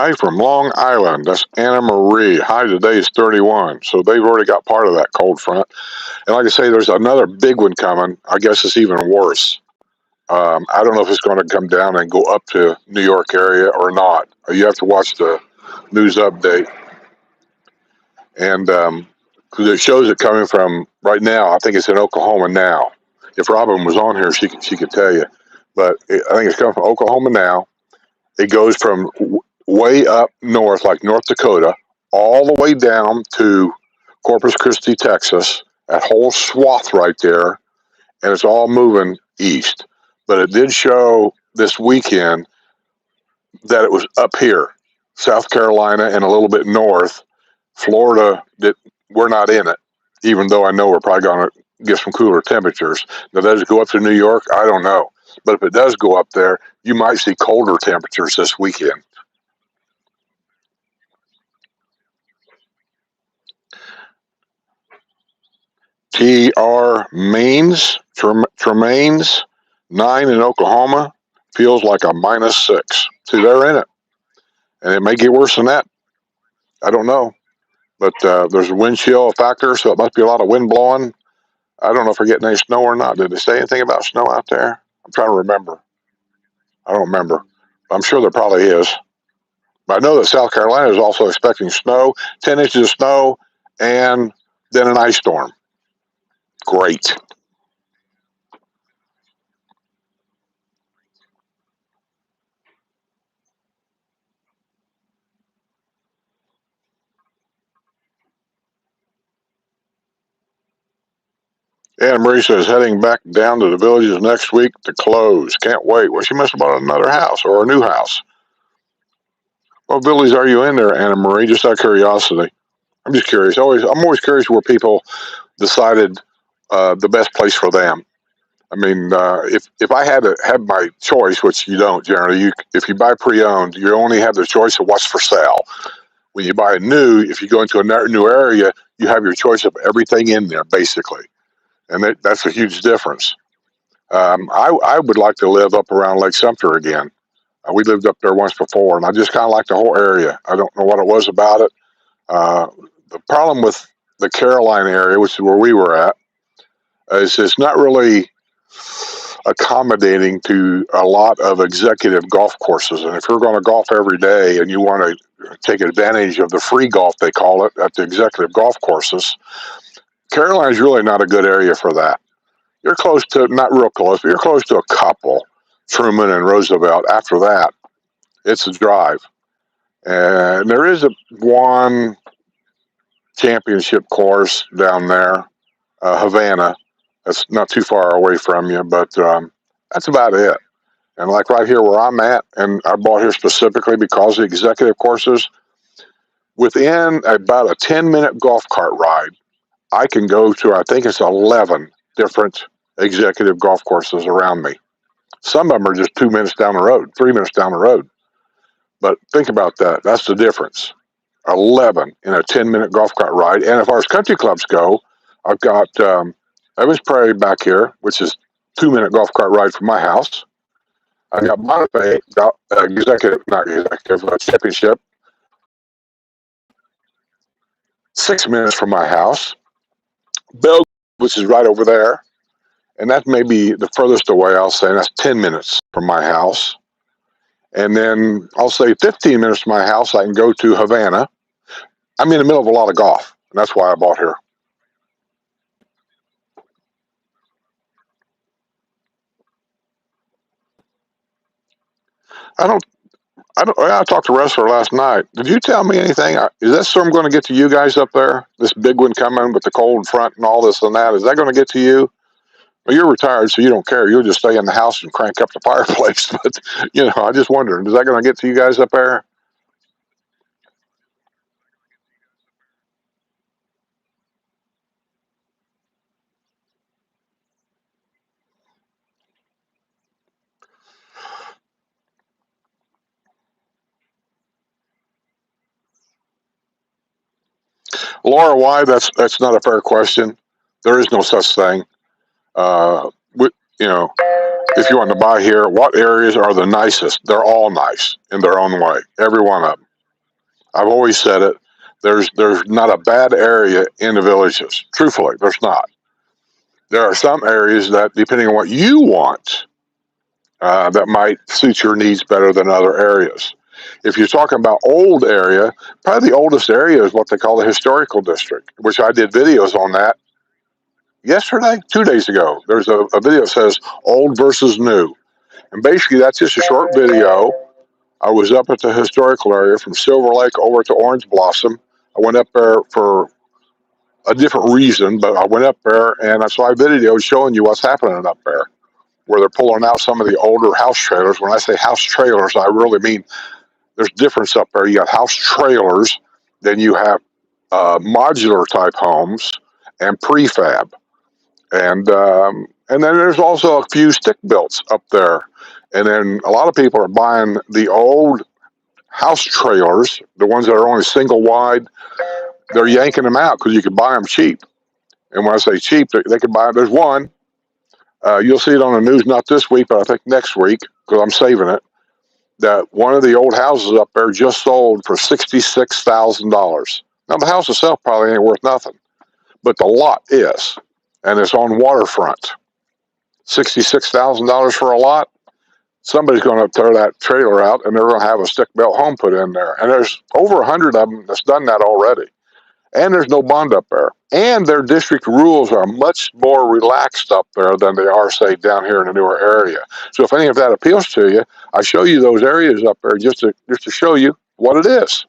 Hi from Long Island. That's Anna Marie. Hi, today is 31. So they've already got part of that cold front. And like I say, there's another big one coming. I guess it's even worse. I don't know if it's going to come down and go up to New York area or not. You have to watch the news update. And because it shows it coming from right now, I think it's in Oklahoma now. If Robin was on here, she could tell you. But I think it's coming from Oklahoma now. It goes from way up north, like North Dakota, all the way down to Corpus Christi, Texas, that whole swath right there, and it's all moving east. But it did show this weekend that it was up here, South Carolina and a little bit north. Florida, we're not in it, even though I know we're probably going to get some cooler temperatures. Now, does it go up to New York? I don't know. But if it does go up there, you might see colder temperatures this weekend. TR Tremaines, 9 in Oklahoma, feels like a -6. See, they're in it. And it may get worse than that. I don't know. But there's a wind chill factor, so it must be a lot of wind blowing. I don't know if we're getting any snow or not. Did they say anything about snow out there? I'm trying to remember. I don't remember. I'm sure there probably is. But I know that South Carolina is also expecting snow, 10 inches of snow, and then an ice storm. Great. Anna Marie says heading back down to the villages next week to close. Can't wait. Well, she must have bought another house or a new house. What villages are you in there, Anna Marie? Just out of curiosity. I'm just curious. I'm always curious where people decided the best place for them. I mean, if I had to have my choice, which you don't generally, if you buy pre-owned, you only have the choice of what's for sale. When you buy a new, if you go into a new area, you have your choice of everything in there, basically, and that's a huge difference. I would like to live up around Lake Sumter again. We lived up there once before, and I just kind of like the whole area. I don't know what it was about it. Uh, the problem with the Caroline area, which is where we were at, is it's not really accommodating to a lot of executive golf courses. And if you're going to golf every day and you want to take advantage of the free golf, they call it, at the executive golf courses, Caroline's really not a good area for that. You're close to, not real close, but you're close to a couple, Truman and Roosevelt. After that, it's a drive. And there is one championship course down there, Havana. That's not too far away from you, but that's about it. And like right here where I'm at, and I bought here specifically because of the executive courses, within about a 10-minute golf cart ride, I can go to, I think it's 11 different executive golf courses around me. Some of them are just 2 minutes down the road, 3 minutes down the road. But think about that. That's the difference. 11 in a 10-minute golf cart ride. And as far as country clubs go, I've got Evans Prairie back here, which is 2-minute golf cart ride from my house. I got Bonifay, championship, 6 minutes from my house. Bell, which is right over there, and that may be the furthest away, I'll say, and that's 10 minutes from my house. And then I'll say 15 minutes from my house, I can go to Havana. I'm in the middle of a lot of golf, and that's why I bought here. I talked to Wrestler last night. Did you tell me anything? Is that storm going to get to you guys up there? This big one coming with the cold front and all this and that. Is that going to get to you? Well, you're retired, so you don't care. You'll just stay in the house and crank up the fireplace. But, I just wondering, is that going to get to you guys up there? Laura, why? That's not a fair question. There is no such thing. Uh, we, you know, if you want to buy here, what areas are the nicest? They're all nice in their own way, every one of them. I've always said it. There's not a bad area in the villages. Truthfully, there's not. There are some areas that, depending on what you want, that might suit your needs better than other areas. If you're talking about old area, probably the oldest area is what they call the historical district, which I did videos on that yesterday, 2 days ago. There's a video that says old versus new. And basically, that's just a short video. I was up at the historical area from Silver Lake over to Orange Blossom. I went up there for a different reason, but I went up there and I saw a video showing you what's happening up there, where they're pulling out some of the older house trailers. When I say house trailers, I really mean there's difference up there. You got house trailers, then you have modular type homes and prefab, and then there's also a few stick builts up there. And then a lot of people are buying the old house trailers, the ones that are only single wide. They're yanking them out because you can buy them cheap. And when I say cheap, they can buy. There's one. You'll see it on the news, not this week, but I think next week, because I'm saving it, that one of the old houses up there just sold for $66,000. Now, the house itself probably ain't worth nothing, but the lot is, and it's on waterfront. $66,000 for a lot. Somebody's going to tear that trailer out, and they're going to have a stick-built home put in there. And there's over 100 of them that's done that already. And there's no bond up there. And their district rules are much more relaxed up there than they are, say, down here in the newer area. So if any of that appeals to you, I show you those areas up there just to show you what it is.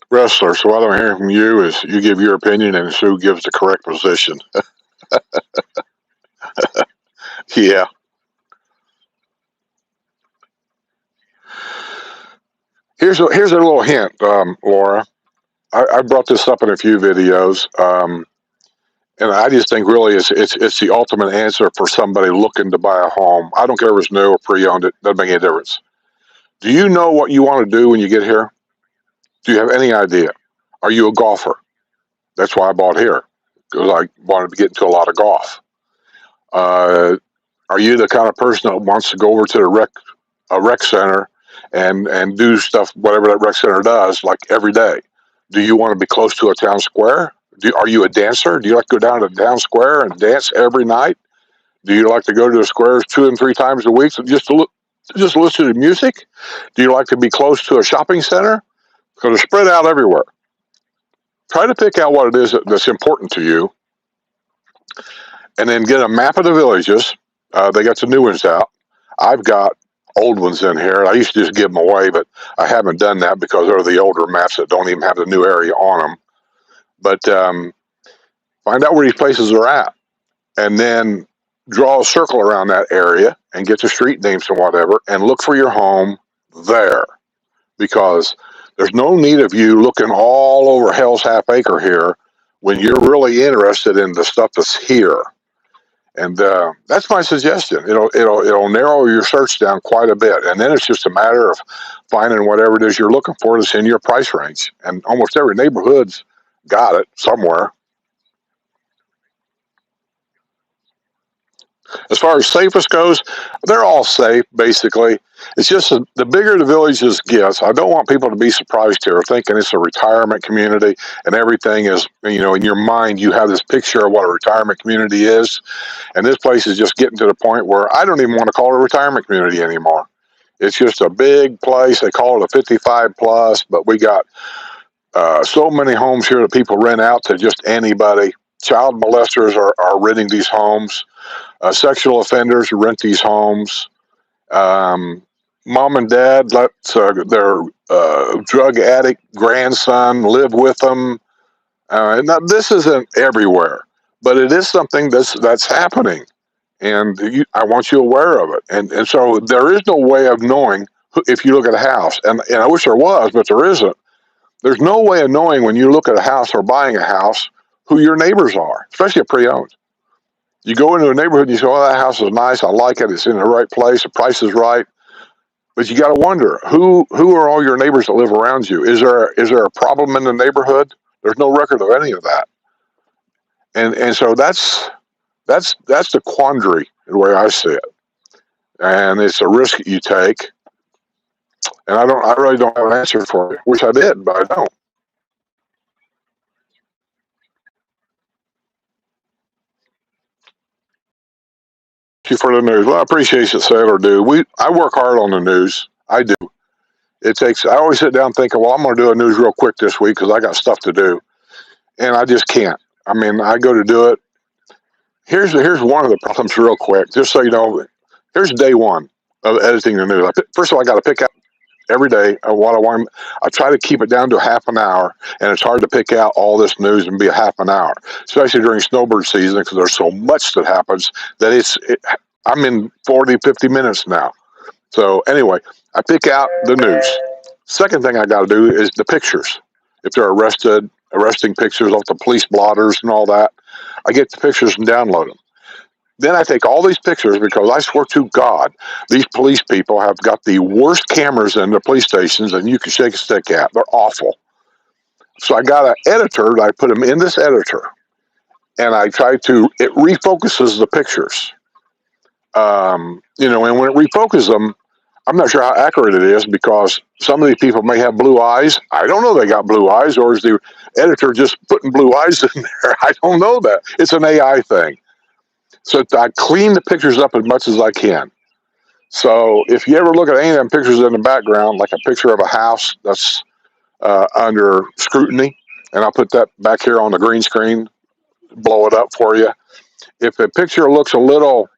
Wrestler, so what I'm hearing from you is you give your opinion and Sue gives the correct position. Yeah. Here's a little hint, Laura. I brought this up in a few videos, and I just think really it's the ultimate answer for somebody looking to buy a home. I don't care if it's new or pre-owned; it doesn't make any difference. Do you know what you want to do when you get here? Do you have any idea? Are you a golfer? That's why I bought here, because I wanted to get into a lot of golf. Uh, are you the kind of person that wants to go over to a rec center and do stuff, whatever that rec center does, like every day? Do you want to be close to a town square? Are you a dancer? Do you like to go down to the town square and dance every night? Do you like to go to the squares 2 and 3 times a week just listen to music? Do you like to be close to a shopping center? Because they're spread out everywhere. Try to pick out what it is that's important to you, and then get a map of the villages. They got some new ones out. I've got old ones in here. I used to just give them away, but I haven't done that because they're the older maps that don't even have the new area on them. But find out where these places are at, and then draw a circle around that area and get the street names and whatever, and look for your home there, because there's no need of you looking all over Hell's Half Acre here when you're really interested in the stuff that's here. And that's my suggestion. It'll narrow your search down quite a bit, and then it's just a matter of finding whatever it is you're looking for that's in your price range. And almost every neighborhood's got it somewhere. As far as safest goes, they're all safe, basically. It's just the bigger the villages gets, I don't want people to be surprised here thinking it's a retirement community and everything is, in your mind, you have this picture of what a retirement community is. And this place is just getting to the point where I don't even want to call it a retirement community anymore. It's just a big place. They call it a 55 plus, but we got so many homes here that people rent out to just anybody. Child molesters are renting these homes. Sexual offenders rent these homes. Mom and dad let their drug addict grandson live with them. Now, this isn't everywhere, but it is something that's happening, and I want you aware of it. And so there is no way of knowing if you look at a house, and I wish there was, but there isn't. There's no way of knowing when you look at a house or buying a house who your neighbors are, especially a pre-owned. You go into a neighborhood and you say, "Oh, that house is nice. I like it. It's in the right place. The price is right." But you got to wonder who are all your neighbors that live around you? Is there a problem in the neighborhood? There's no record of any of that, and so that's the quandary the way I see it, and it's a risk that you take. And I really don't have an answer for it. Wish I did, but I don't. Thank you for the news. Well, I appreciate it, Sailor. Do I work hard on the news? I do. It takes. I always sit down thinking, well, I'm going to do a news real quick this week because I got stuff to do, and I just can't. I mean, I go to do it. Here's one of the problems, real quick, just so you know. Here's day one of editing the news. First of all, I got to pick out every day of what I want. I try to keep it down to half an hour, and it's hard to pick out all this news and be a half an hour, especially during snowbird season because there's so much that happens that I'm in 40, 50 minutes now. So anyway, I pick out the news. Second thing I got to do is the pictures. If they're arresting pictures off the police blotters and all that, I get the pictures and download them. Then I take all these pictures because I swear to God, these police people have got the worst cameras in the police stations and you can shake a stick at. They're awful. So I got an editor that I put them in this editor, and it refocuses the pictures. And when it refocuses them, I'm not sure how accurate it is because some of these people may have blue eyes. I don't know they got blue eyes, or is the editor just putting blue eyes in there? I don't know that. It's an AI thing. So I clean the pictures up as much as I can. So if you ever look at any of them pictures in the background, like a picture of a house that's under scrutiny, and I'll put that back here on the green screen, blow it up for you. If the picture looks a little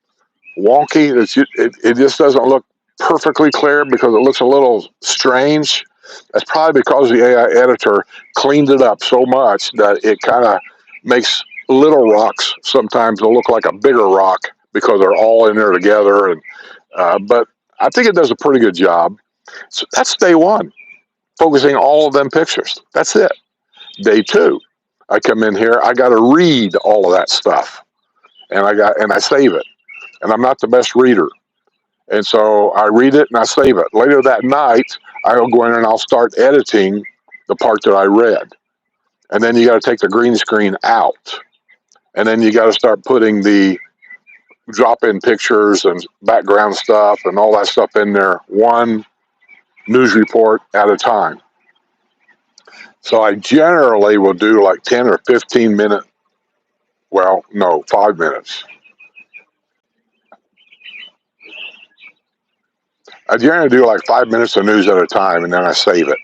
wonky, it just doesn't look perfectly clear because it looks a little strange. That's probably because the AI editor cleaned it up so much that it kind of makes little rocks sometimes will look like a bigger rock because they're all in there together. But I think it does a pretty good job. So that's day one, focusing all of them pictures. That's it. Day two, I come in here. I got to read all of that stuff, and I save it. And I'm not the best reader, and so I read it and I save it. Later that night, I'll go in and I'll start editing the part that I read, and then you got to take the green screen out. And then you got to start putting the drop-in pictures and background stuff and all that stuff in there, one news report at a time. So I generally will do like 10 or 15 minute, 5 minutes. I generally do like 5 minutes of news at a time, and then I save it.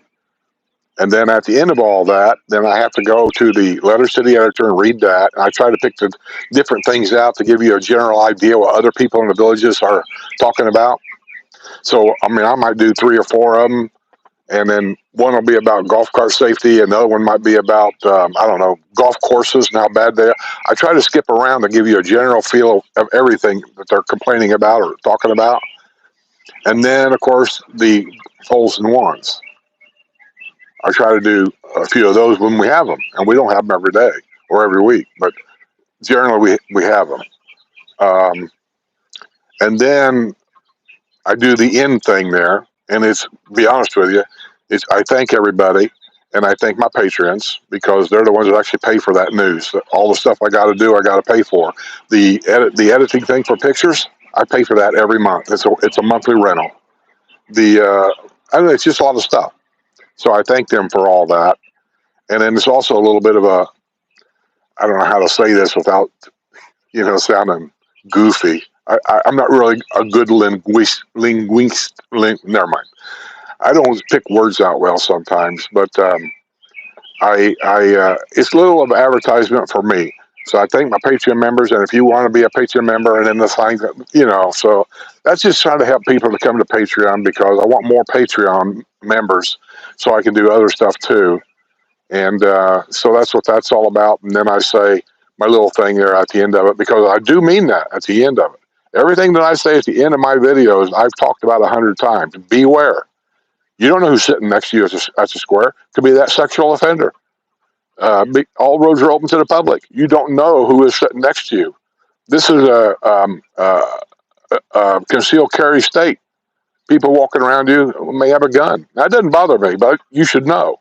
And then at the end of all that, then I have to go to the letters to the editor and read that. And I try to pick the different things out to give you a general idea what other people in the villages are talking about. So, I mean, I might do 3 or 4 of them. And then one will be about golf cart safety. And the other one might be about, golf courses and how bad they are. I try to skip around to give you a general feel of everything that they're complaining about or talking about. And then, of course, the holes in ones. I try to do a few of those when we have them, and we don't have them every day or every week, but generally we have them. And then I do the end thing there, and to be honest with you, I thank everybody, and I thank my patrons because they're the ones that actually pay for that news. All the stuff I got to do, I got to pay for. The editing thing for pictures, I pay for that every month. It's a monthly rental. It's just a lot of stuff. So I thank them for all that. And then it's also a little bit of I don't know how to say this without, sounding goofy. I'm not really a good linguist. Never mind. I don't pick words out well sometimes, but it's a little of advertisement for me. So I thank my Patreon members, and if you want to be a Patreon member and then the thing, so that's just trying to help people to come to Patreon because I want more Patreon members so I can do other stuff too. And so that's what that's all about. And then I say my little thing there at the end of it because I do mean that at the end of it. Everything that I say at the end of my videos, I've talked about 100 times. Beware. You don't know who's sitting next to you at the square. Could be that sexual offender. All roads are open to the public. You don't know who is sitting next to you. This is a concealed carry state. People walking around you may have a gun. That doesn't bother me, but you should know.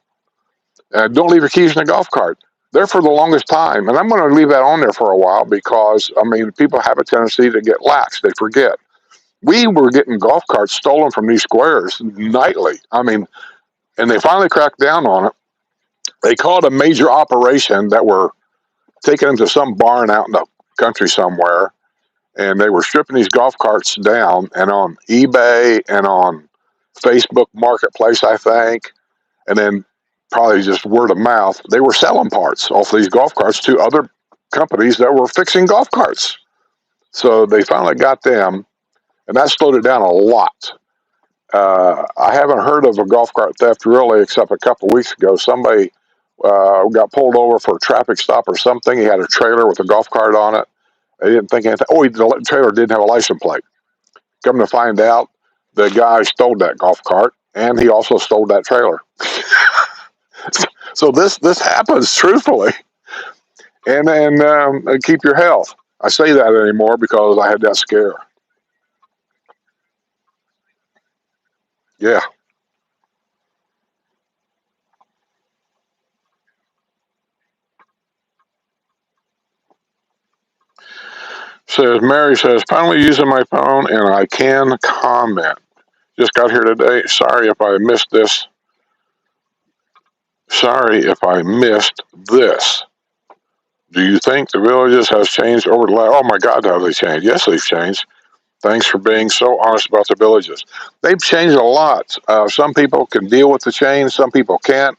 Don't leave your keys in the golf cart. There for the longest time, and I'm going to leave that on there for a while because I mean people have a tendency to get lax. They forget. We were getting golf carts stolen from these squares nightly. I mean, and they finally cracked down on it. They called a major operation that were taking them to some barn out in the country somewhere, and they were stripping these golf carts down, and on eBay and on Facebook Marketplace, I think, and then probably just word of mouth, they were selling parts off these golf carts to other companies that were fixing golf carts. So they finally got them, and that slowed it down a lot. I haven't heard of a golf cart theft really, except a couple weeks ago. Somebody got pulled over for a traffic stop or something. He had a trailer with a golf cart on it. They didn't think anything. Oh, the trailer didn't have a license plate. Come to find out, the guy stole that golf cart, and he also stole that trailer. So this happens truthfully, and keep your health. I say that anymore because I had that scare. Yeah. Says Mary says finally using my phone and I can comment. Just got here today. Sorry if I missed this. Sorry if I missed this. Do you think the villages has changed over the last? Oh my God, have they changed? Yes, they've changed. Thanks for being so honest about the villages. They've changed a lot. Some people can deal with the change. Some people can't.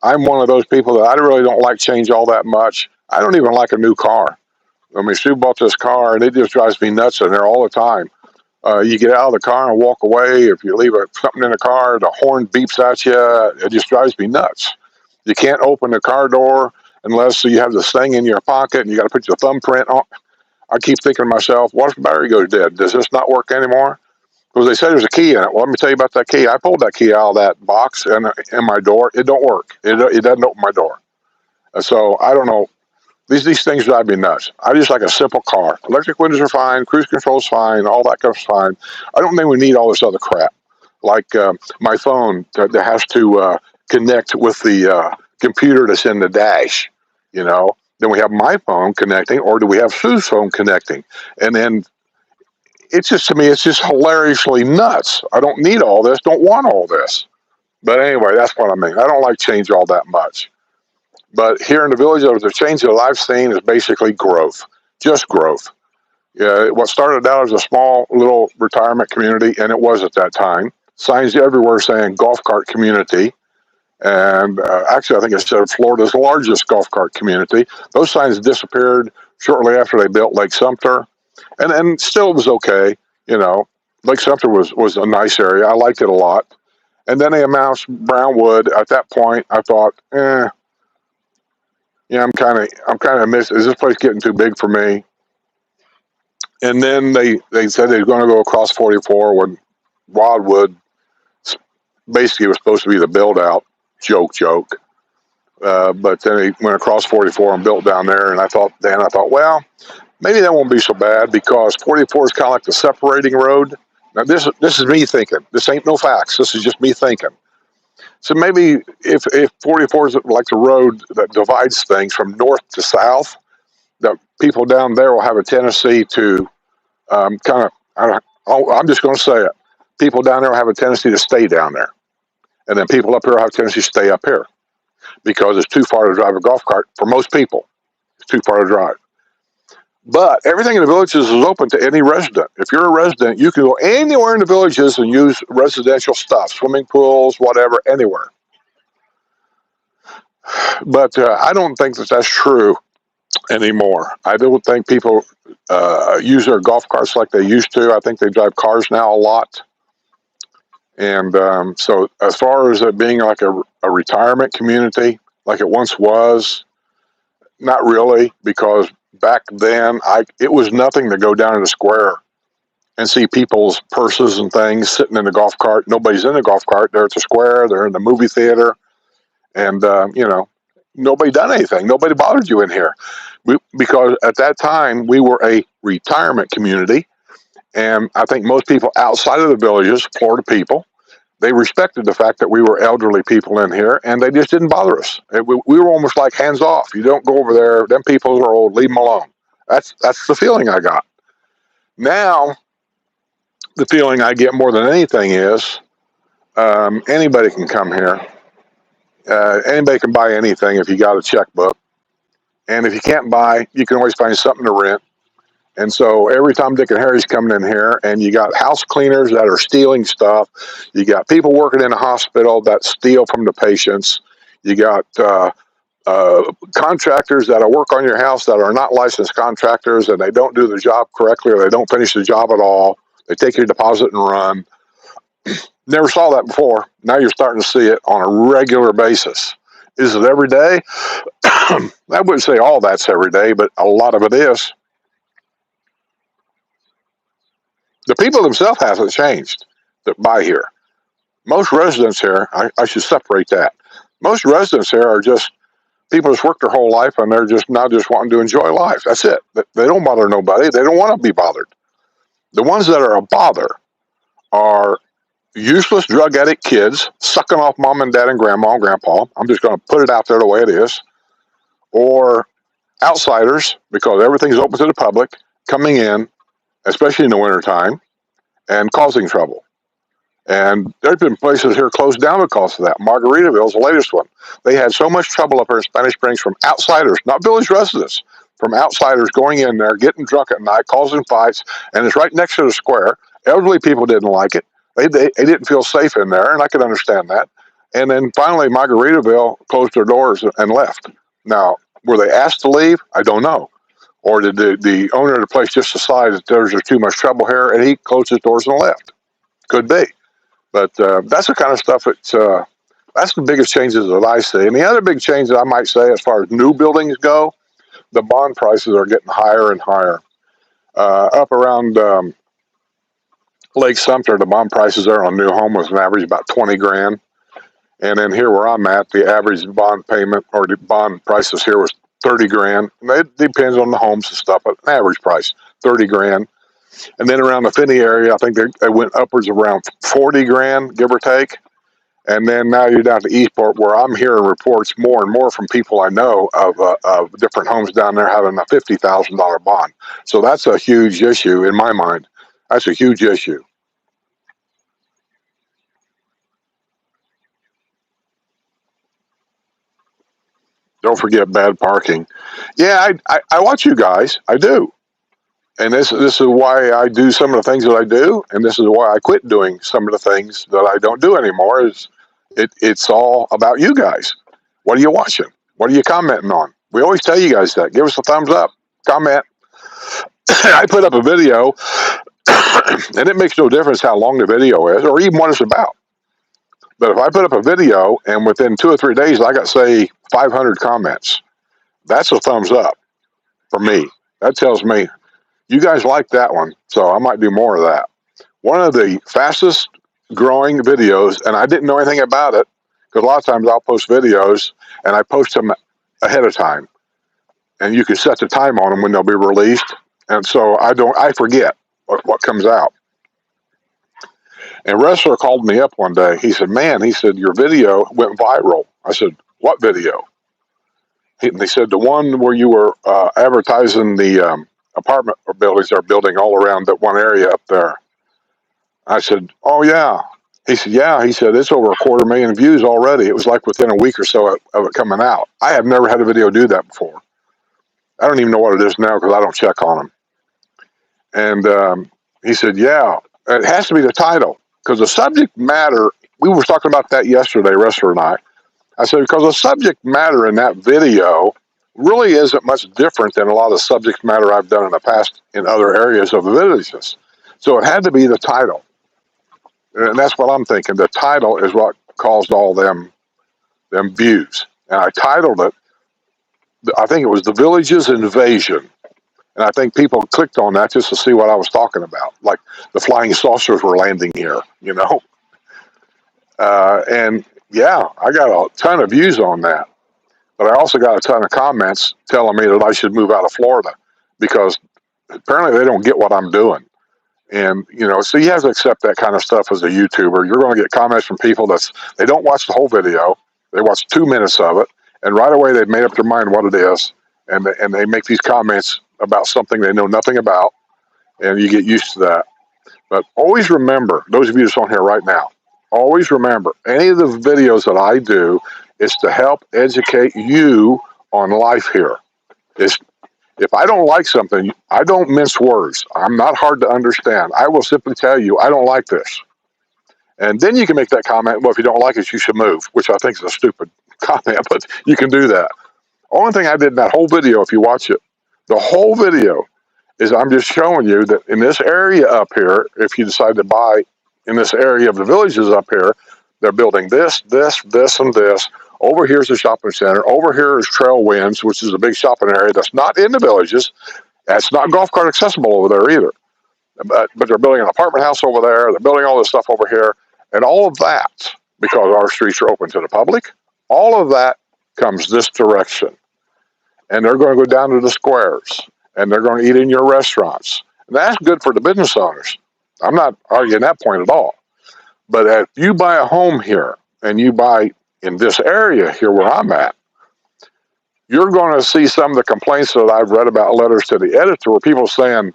I'm one of those people that I really don't like change all that much. I don't even like a new car. I mean, Sue bought this car, and it just drives me nuts in there all the time. You get out of the car and walk away. If you leave something in the car, the horn beeps at you. It just drives me nuts. You can't open the car door unless you have this thing in your pocket, and you got to put your thumbprint on. I keep thinking to myself, what if the battery goes dead? Does this not work anymore? Because they said there's a key in it. Well, let me tell you about that key. I pulled that key out of that box and in my door. It don't work. It doesn't open my door. So I don't know. These things drive me nuts. I just like a simple car. Electric windows are fine. Cruise control's fine. All that stuff's fine. I don't think we need all this other crap. Like my phone that has to connect with the computer that's in the dash. You know. Then we have my phone connecting, or do we have Sue's phone connecting? And then it's just, to me, it's just hilariously nuts. I don't need all this. Don't want all this. But anyway, that's what I mean. I don't like change all that much. But here in the village, the change that I've seen is basically growth, just growth. Yeah, what started out as a small little retirement community, and it was at that time, signs everywhere saying golf cart community. And actually, I think it said Florida's largest golf cart community. Those signs disappeared shortly after they built Lake Sumter, and still it was okay. You know, Lake Sumter was a nice area. I liked it a lot. And then they announced Brownwood. At that point, I thought, yeah, I'm kind of miss. Is this place getting too big for me? And then they said they were going to go across 44 when Wildwood basically was supposed to be the build out. Joke. But then he went across 44 and built down there. And I thought, well, maybe that won't be so bad because 44 is kind of like the separating road. Now, this is me thinking. This ain't no facts. This is just me thinking. So maybe if 44 is like the road that divides things from north to south, that people down there will have a tendency to I'm just going to say it. People down there will have a tendency to stay down there. And then people up here have a tendency to stay up here because it's too far to drive a golf cart for most people. It's too far to drive. But everything in the villages is open to any resident. If you're a resident, you can go anywhere in the villages and use residential stuff, swimming pools, whatever, anywhere. But I don't think that that's true anymore. I don't think people use their golf carts like they used to. I think they drive cars now a lot. And so as far as it being like a retirement community, like it once was, not really, because back then it was nothing to go down in the square and see people's purses and things sitting in the golf cart. Nobody's in the golf cart. They're at the square. They're in the movie theater. And, nobody done anything. Nobody bothered you in here. Because at that time, we were a retirement community. And I think most people outside of the villages, Florida people, they respected the fact that we were elderly people in here, and they just didn't bother us. We were almost like hands off. You don't go over there. Them people are old. Leave them alone. That's the feeling I got. Now, the feeling I get more than anything is anybody can come here. Anybody can buy anything if you got a checkbook. And if you can't buy, you can always find something to rent. And so every time Dick and Harry's coming in here, and you got house cleaners that are stealing stuff, you got people working in a hospital that steal from the patients, you got contractors that work on your house that are not licensed contractors, and they don't do the job correctly, or they don't finish the job at all. They take your deposit and run. Never saw that before. Now you're starting to see it on a regular basis. Is it every day? I wouldn't say all that's every day, but a lot of it is. The people themselves haven't changed that buy here. Most residents here, I should separate that. Most residents here are just people that's worked their whole life, and they're just now just wanting to enjoy life. That's it. They don't bother nobody. They don't want to be bothered. The ones that are a bother are useless drug addict kids sucking off mom and dad and grandma and grandpa. I'm just going to put it out there the way it is. Or outsiders, because everything's open to the public, coming in, especially in the wintertime, and causing trouble. And there's been places here closed down because of that. Margaritaville's the latest one. They had so much trouble up here in Spanish Springs from outsiders, not village residents, from outsiders going in there, getting drunk at night, causing fights, and it's right next to the square. Elderly people didn't like it. They didn't feel safe in there, and I can understand that. And then finally, Margaritaville closed their doors and left. Now, were they asked to leave? I don't know. Or did the owner of the place just decide that there's too much trouble here, and he closed his doors and left? Could be. But that's the kind of stuff that's the biggest changes that I see. And the other big change that I might say as far as new buildings go, the bond prices are getting higher and higher. Up around Lake Sumter, the bond prices there on new home was an average about 20 grand. And then here where I'm at, the average bond payment or the bond prices here was 30 grand. And it depends on the homes and stuff, but an average price, 30 grand. And then around the Finney area, I think they went upwards around 40 grand, give or take. And then now you're down to Eastport, where I'm hearing reports more and more from people I know of different homes down there having a $50,000 bond. So that's a huge issue in my mind. That's a huge issue. Don't forget bad parking. Yeah, I watch you guys. I do. And this is why I do some of the things that I do, and this is why I quit doing some of the things that I don't do anymore. It's all about you guys. What are you watching? What are you commenting on? We always tell you guys that. Give us a thumbs up, comment. I put up a video, and it makes no difference how long the video is or even what it's about. But if I put up a video and within 2 or 3 days I got, say, 500 comments, that's a thumbs up for me. That tells me you guys like that one, so I might do more of that. One of the fastest growing videos, and I didn't know anything about it, because a lot of times I'll post videos and I post them ahead of time, and you can set the time on them when they'll be released, and so I forget what comes out. And a wrestler called me up one day. He said, "Man," he said, "your video went viral." I said, "What video?" They said, "The one where you were advertising the apartment or buildings they're building all around that one area up there." I said, "Oh, yeah." He said, "Yeah." He said, "It's over 250,000 views already." It was like within a week or so of it coming out. I have never had a video do that before. I don't even know what it is now because I don't check on them. And he said, "Yeah, it has to be the title, because the subject matter," we were talking about that yesterday, Wrestler and I. I said, "Because the subject matter in that video really isn't much different than a lot of subject matter I've done in the past in other areas of the villages. So it had to be the title." And that's what I'm thinking. The title is what caused all them views. And I titled it, I think it was The Village's Invasion. And I think people clicked on that just to see what I was talking about. Like the flying saucers were landing here, you know. And yeah, I got a ton of views on that. But I also got a ton of comments telling me that I should move out of Florida because apparently they don't get what I'm doing. And, so you have to accept that kind of stuff as a YouTuber. You're going to get comments from people they don't watch the whole video. They watch 2 minutes of it, and right away they've made up their mind what it is, and they make these comments about something they know nothing about, and you get used to that. But always remember, those of you that's on here right now, always remember, any of the videos that I do is to help educate you on life here. If I don't like something, I don't mince words. I'm not hard to understand. I will simply tell you, I don't like this. And then you can make that comment, well, if you don't like it, you should move, which I think is a stupid comment, but you can do that. Only thing I did in that whole video, if you watch it, the whole video is I'm just showing you that in this area up here, if you decide to buy in this area of the villages up here, they're building this, this, this, and this. Over here's the shopping center. Over here is Trailwinds, which is a big shopping area that's not in the villages. That's not golf cart accessible over there either. But they're building an apartment house over there. They're building all this stuff over here. And all of that, because our streets are open to the public, all of that comes this direction. And they're going to go down to the squares. And they're going to eat in your restaurants. And that's good for the business owners. I'm not arguing that point at all. But if you buy a home here and you buy in this area here where I'm at, you're going to see some of the complaints that I've read about letters to the editor where people saying,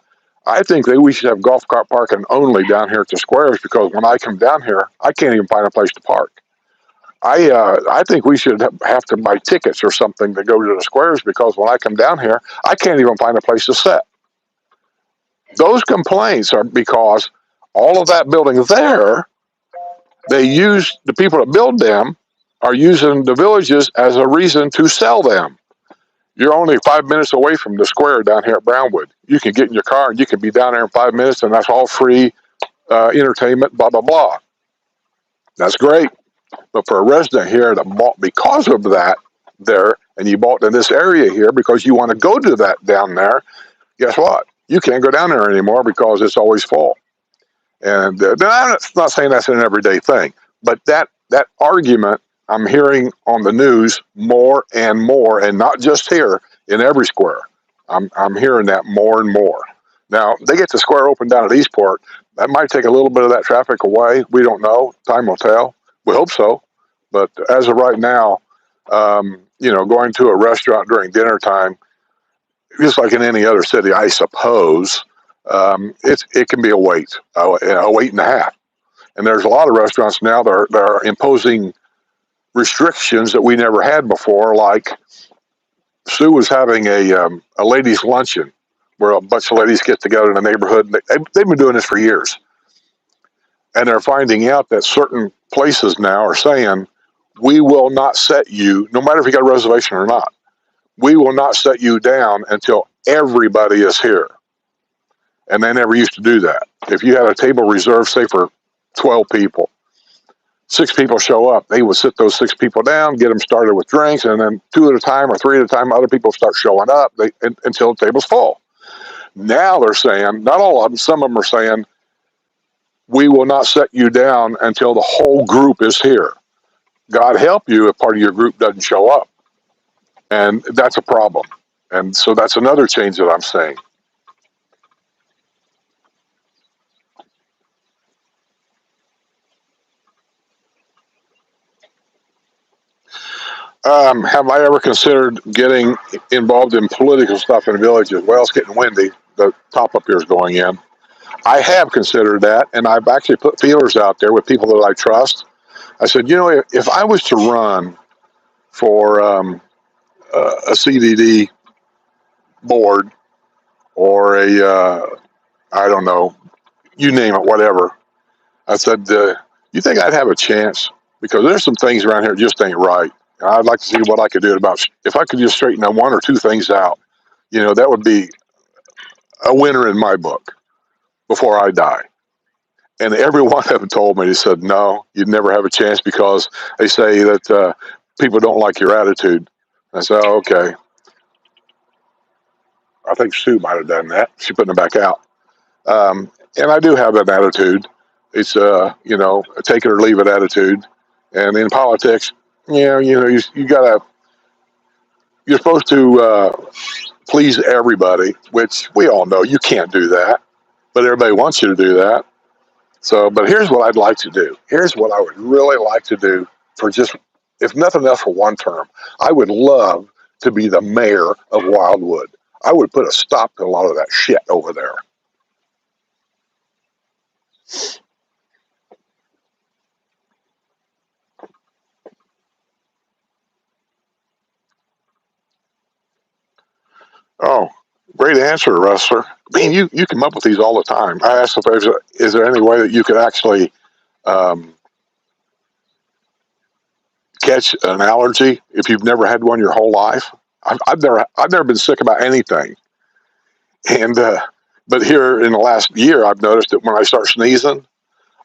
I think that we should have golf cart parking only down here at the squares because when I come down here, I can't even find a place to park. I think we should have to buy tickets or something to go to the squares because when I come down here, I can't even find a place to sit. Those complaints are because all of that building there, they use the people that build them are using the villages as a reason to sell them. You're only 5 minutes away from the square down here at Brownwood. You can get in your car and you can be down there in 5 minutes, and that's all free entertainment, blah, blah, blah. That's great. But for a resident here that bought because of that there, and you bought in this area here because you want to go to that down there, guess what? You can't go down there anymore because it's always full. And I'm not saying that's an everyday thing, but that argument I'm hearing on the news more and more, and not just here, in every square. I'm hearing that more and more. Now, they get the square open down at Eastport. That might take a little bit of that traffic away. We don't know. Time will tell. We hope so. But as of right now, going to a restaurant during dinner time, just like in any other city, I suppose, it can be a wait and a half. And there's a lot of restaurants now that are imposing restrictions that we never had before. Like Sue was having a ladies' luncheon where a bunch of ladies get together in the neighborhood. And they've been doing this for years. And they're finding out that certain places now are saying, we will not set you, no matter if you got a reservation or not, we will not set you down until everybody is here. And they never used to do that. If you had a table reserved, say, for 12 people, 6 people show up, they would sit those 6 people down, get them started with drinks, and then 2 at a time or 3 at a time, other people start showing up until the table's full. Now they're saying, not all of them, some of them are saying, we will not set you down until the whole group is here. God help you if part of your group doesn't show up. And that's a problem. And so that's another change that I'm saying. Have I ever considered getting involved in political stuff in villages? Well, it's getting windy. The top up here is going in. I have considered that, and I've actually put feelers out there with people that I trust. I said, if I was to run for a CDD board or I don't know, you name it, whatever, I said, you think I'd have a chance? Because there's some things around here that just ain't right. And I'd like to see what I could do about, if I could just straighten 1 or 2 things out, that would be a winner in my book before I die. And every one of them told me, they said, no, you'd never have a chance because they say that people don't like your attitude. I said, oh, okay. I think Sue might have done that. She put it back out. And I do have that attitude. It's, a take it or leave it attitude. And in politics, you gotta, you're supposed to please everybody, which we all know you can't do that. but everybody wants you to do that. So, but here's what I'd like to do. Here's what I would really like to do for just, if nothing else, for one term. I would love to be the mayor of Wildwood. I would put a stop to a lot of that shit over there. Oh, great answer, Rustler. I mean, you come up with these all the time. I asked if is there any way that you could actually um, catch an allergy if you've never had one your whole life. I've never been sick about anything, and but here in the last year, I've noticed that when I start sneezing,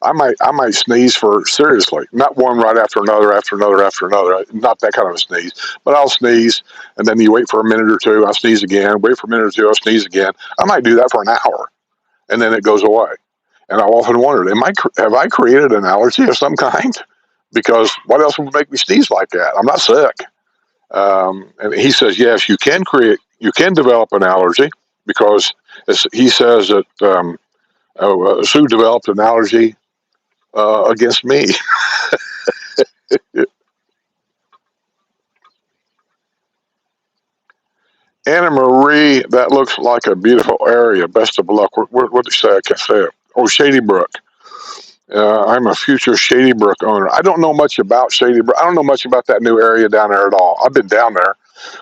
I might sneeze for seriously, not one right after another, after another, after another. Not that kind of a sneeze, but I'll sneeze, and then you wait for a minute or two, I'll sneeze again. Wait for a minute or two, I'll sneeze again. I might do that for an hour, and then it goes away. And I've often wondered, have I created an allergy of some kind? Because what else would make me sneeze like that? I'm not sick. And he says, yes, you can develop an allergy because he says that Sue developed an allergy against me. Anna Marie, that looks like a beautiful area. Best of luck. What did you say? I can't say it. Oh, Shady Brook. I'm a future Shady Brook owner. I don't know much about Shady Brook. I don't know much about that new area down there at all. I've been down there,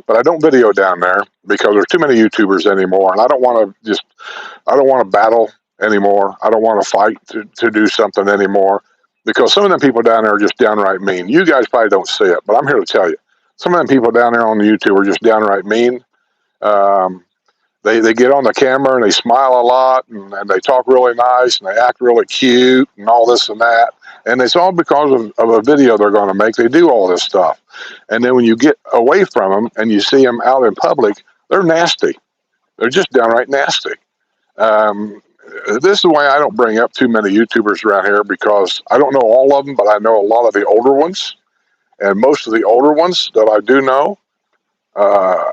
but I don't video down there because there's too many YouTubers anymore, and I don't want to battle anymore. I don't want to fight to do something anymore because some of them people down there are just downright mean. You guys probably don't see it, but I'm here to tell you. Some of them people down there on the YouTube are just downright mean. Um, they get on the camera and they smile a lot and they talk really nice and they act really cute and all this and that. And it's all because of a video they're going to make. They do all this stuff. And then when you get away from them and you see them out in public, they're nasty. They're just downright nasty. Um, this is why I don't bring up too many YouTubers around here because I don't know all of them, but I know a lot of the older ones. And most of the older ones that I do know, uh,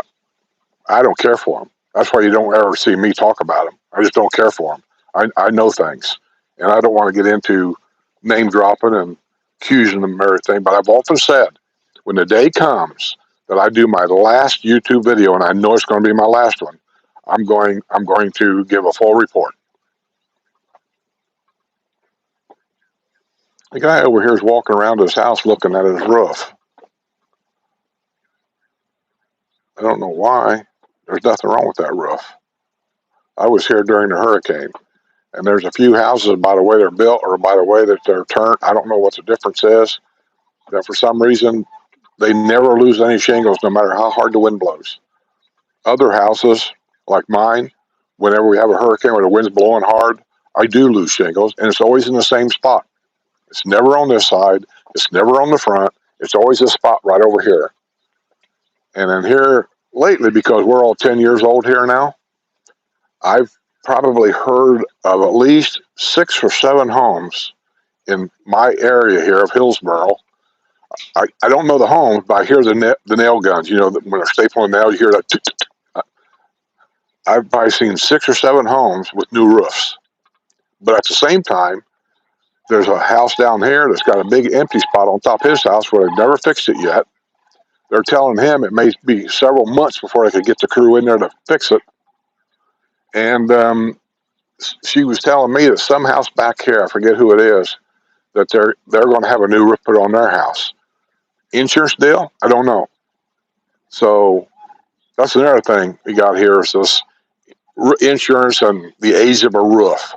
I don't care for them. That's why you don't ever see me talk about them. I just don't care for them. I know things, and I don't want to get into name dropping and accusing them of everything. But I've often said, when the day comes that I do my last YouTube video, and I know it's going to be my last one, I'm going to give a full report. The guy over here is walking around his house looking at his roof. I don't know why. There's nothing wrong with that roof. I was here during the hurricane, and there's a few houses by the way they're built or by the way that they're turned. I don't know what the difference is. That for some reason they never lose any shingles, no matter how hard the wind blows. Other houses like mine, whenever we have a hurricane or the wind's blowing hard, I do lose shingles, and it's always in the same spot. It's never on this side. It's never on the front. It's always a spot right over here. And then here lately, because we're all 10 years old here now, I've probably heard of at least 6 or 7 homes in my area here of Hillsboro. I don't know the homes, but I hear the nail guns. You know, when they're stapling nails, you hear that. Tick, tick, tick. I've probably seen 6 or 7 homes with new roofs. But at the same time, there's a house down here that's got a big empty spot on top of his house where they've never fixed it yet. They're telling him it may be several months before they could get the crew in there to fix it. And she was telling me that some house back here, I forget who it is, that they're going to have a new roof put on their house. Insurance deal? I don't know. So that's another thing we got here is this insurance and the age of a roof.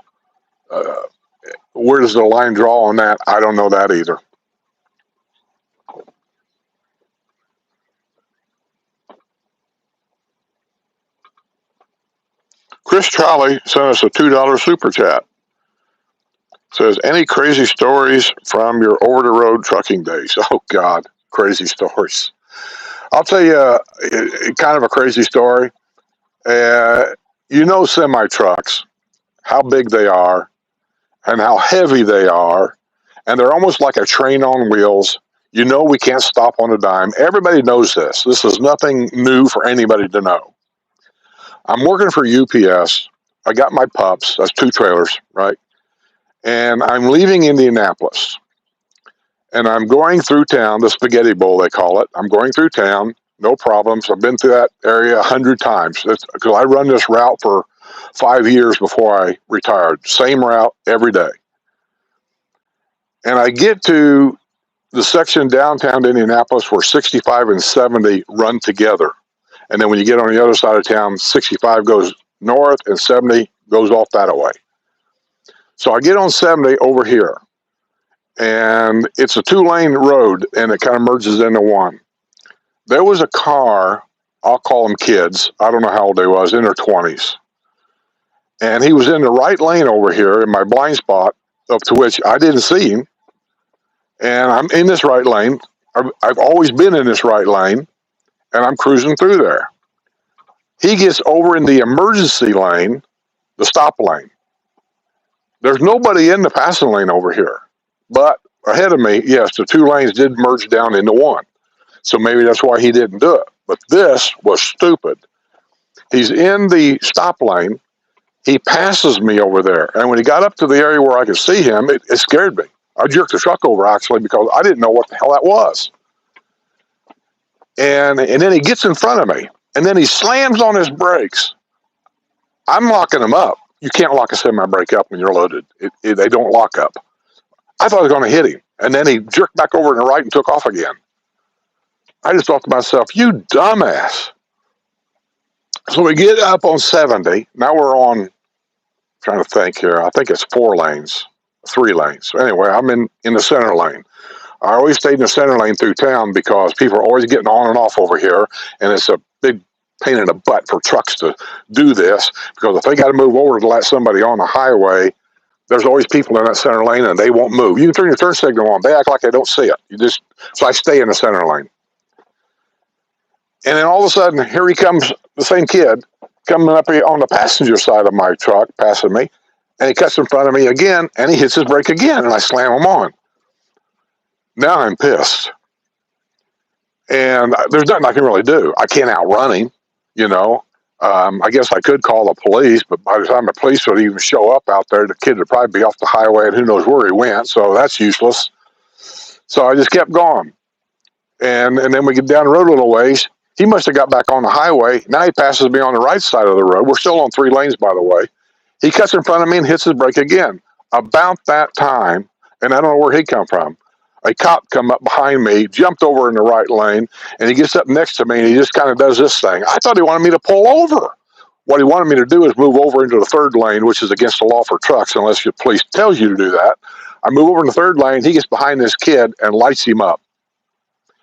Where does the line draw on that? I don't know that either. Chris Trolley sent us a $2 super chat. Says, any crazy stories from your over-the-road trucking days? Oh, God, crazy stories. I'll tell you kind of a crazy story. You know semi-trucks, how big they are and how heavy they are, and they're almost like a train on wheels. You know we can't stop on a dime. Everybody knows this. This is nothing new for anybody to know. I'm working for UPS. I got my pups. That's 2 trailers, right? And I'm leaving Indianapolis. And I'm going through town, the Spaghetti Bowl, they call it. I'm going through town, no problems. I've been through that area 100 times because I run this route for 5 years before I retired. Same route every day. And I get to the section downtown Indianapolis where 65 and 70 run together. And then when you get on the other side of town, 65 goes north and 70 goes off that way. So I get on 70 over here, and it's a 2-lane road, and it kind of merges into one. There was a car, I'll call them kids, I don't know how old they was, in their 20s. And he was in the right lane over here in my blind spot, up to which I didn't see him. And I'm in this right lane. I've always been in this right lane, and I'm cruising through there. He gets over in the emergency lane, the stop lane. There's nobody in the passing lane over here. But ahead of me, yes, the 2 lanes did merge down into one. So maybe that's why he didn't do it. But this was stupid. He's in the stop lane. He passes me over there. And when he got up to the area where I could see him, it scared me. I jerked the truck over, actually, because I didn't know what the hell that was. And then he gets in front of me. And then he slams on his brakes. I'm locking him up. You can't lock a semi-brake up when you're loaded. They don't lock up. I thought I was going to hit him. And then he jerked back over to the right and took off again. I just thought to myself, you dumbass. So we get up on 70. Now we're on, trying to think here, I think it's 4 lanes, 3 lanes. So anyway, I'm in the center lane. I always stayed in the center lane through town because people are always getting on and off over here, and it's a big pain in the butt for trucks to do this, because if they got to move over to let somebody on the highway, there's always people in that center lane and they won't move. You can turn your turn signal on. They act like they don't see it. So I stay in the center lane. And then all of a sudden, here he comes, the same kid, coming up here on the passenger side of my truck, passing me, and he cuts in front of me again, and he hits his brake again, and I slam him on. Now I'm pissed. And there's nothing I can really do. I can't outrun him, you know. I guess I could call the police, but by the time the police would even show up out there, the kid would probably be off the highway and who knows where he went, so that's useless. So I just kept going. And then we get down the road a little ways. He must have got back on the highway. Now he passes me on the right side of the road. We're still on 3 lanes, by the way. He cuts in front of me and hits his brake again. About that time, and I don't know where he come from, a cop come up behind me, jumped over in the right lane, and he gets up next to me, and he just kind of does this thing. I thought he wanted me to pull over. What he wanted me to do is move over into the 3rd lane, which is against the law for trucks unless your police tells you to do that. I move over in the 3rd lane. He gets behind this kid and lights him up.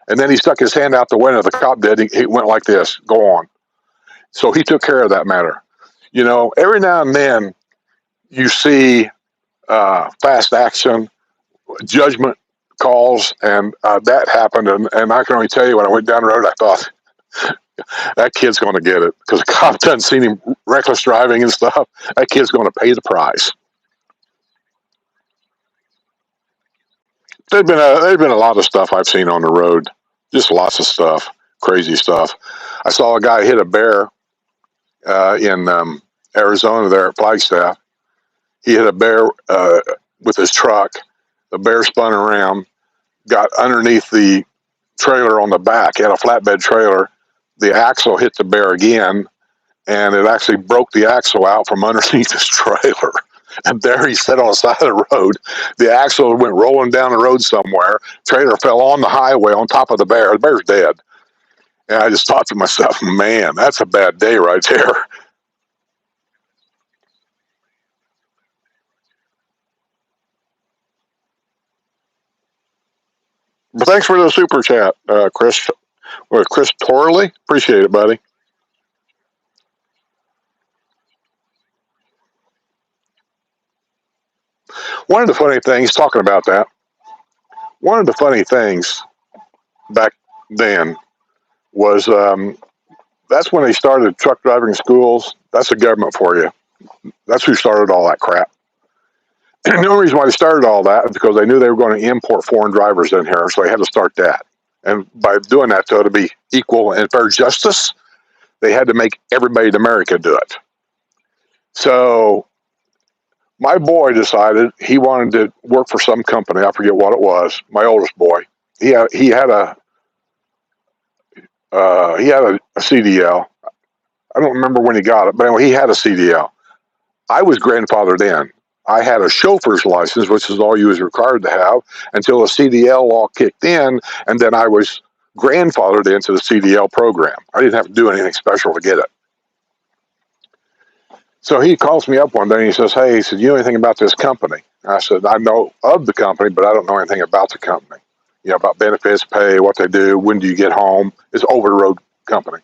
And then he stuck his hand out the window. The cop did. He went like this, go on. So he took care of that matter. You know, every now and then you see fast action, judgment calls, and that happened. And I can only tell you, when I went down the road, I thought, that kid's going to get it, because the cop doesn't see him reckless driving and stuff. That kid's going to pay the price. There's been a lot of stuff I've seen on the road, just lots of stuff, crazy stuff. I saw a guy hit a bear in Arizona there at Flagstaff. He hit a bear with his truck. The bear spun around, got underneath the trailer on the back. He had a flatbed trailer. The axle hit the bear again, and it actually broke the axle out from underneath his trailer. And there he sat on the side of the road. The axle went rolling down the road somewhere. Trailer fell on the highway on top of the bear. The bear's dead. And I just thought to myself, man, that's a bad day right there. But thanks for the super chat, Chris. Chris Torley. Appreciate it, buddy. One of the funny things, talking about that, one of the funny things back then was that's when they started truck driving schools. That's the government for you. That's who started all that crap. And the only reason why they started all that is because they knew they were going to import foreign drivers in here, so they had to start that. And by doing that, so to be equal and fair justice, they had to make everybody in America do it. So my boy decided he wanted to work for some company. I forget what it was. My oldest boy. He had a CDL. I don't remember when he got it, but anyway, he had a CDL. I was grandfathered in. I had a chauffeur's license, which is all you was required to have, until the CDL law kicked in, and then I was grandfathered into the CDL program. I didn't have to do anything special to get it. So he calls me up one day and he says, "Hey," he said, "you know anything about this company?" And I said, "I know of the company, but I don't know anything about the company. About benefits, pay, what they do, when do you get home. It's an over the road company."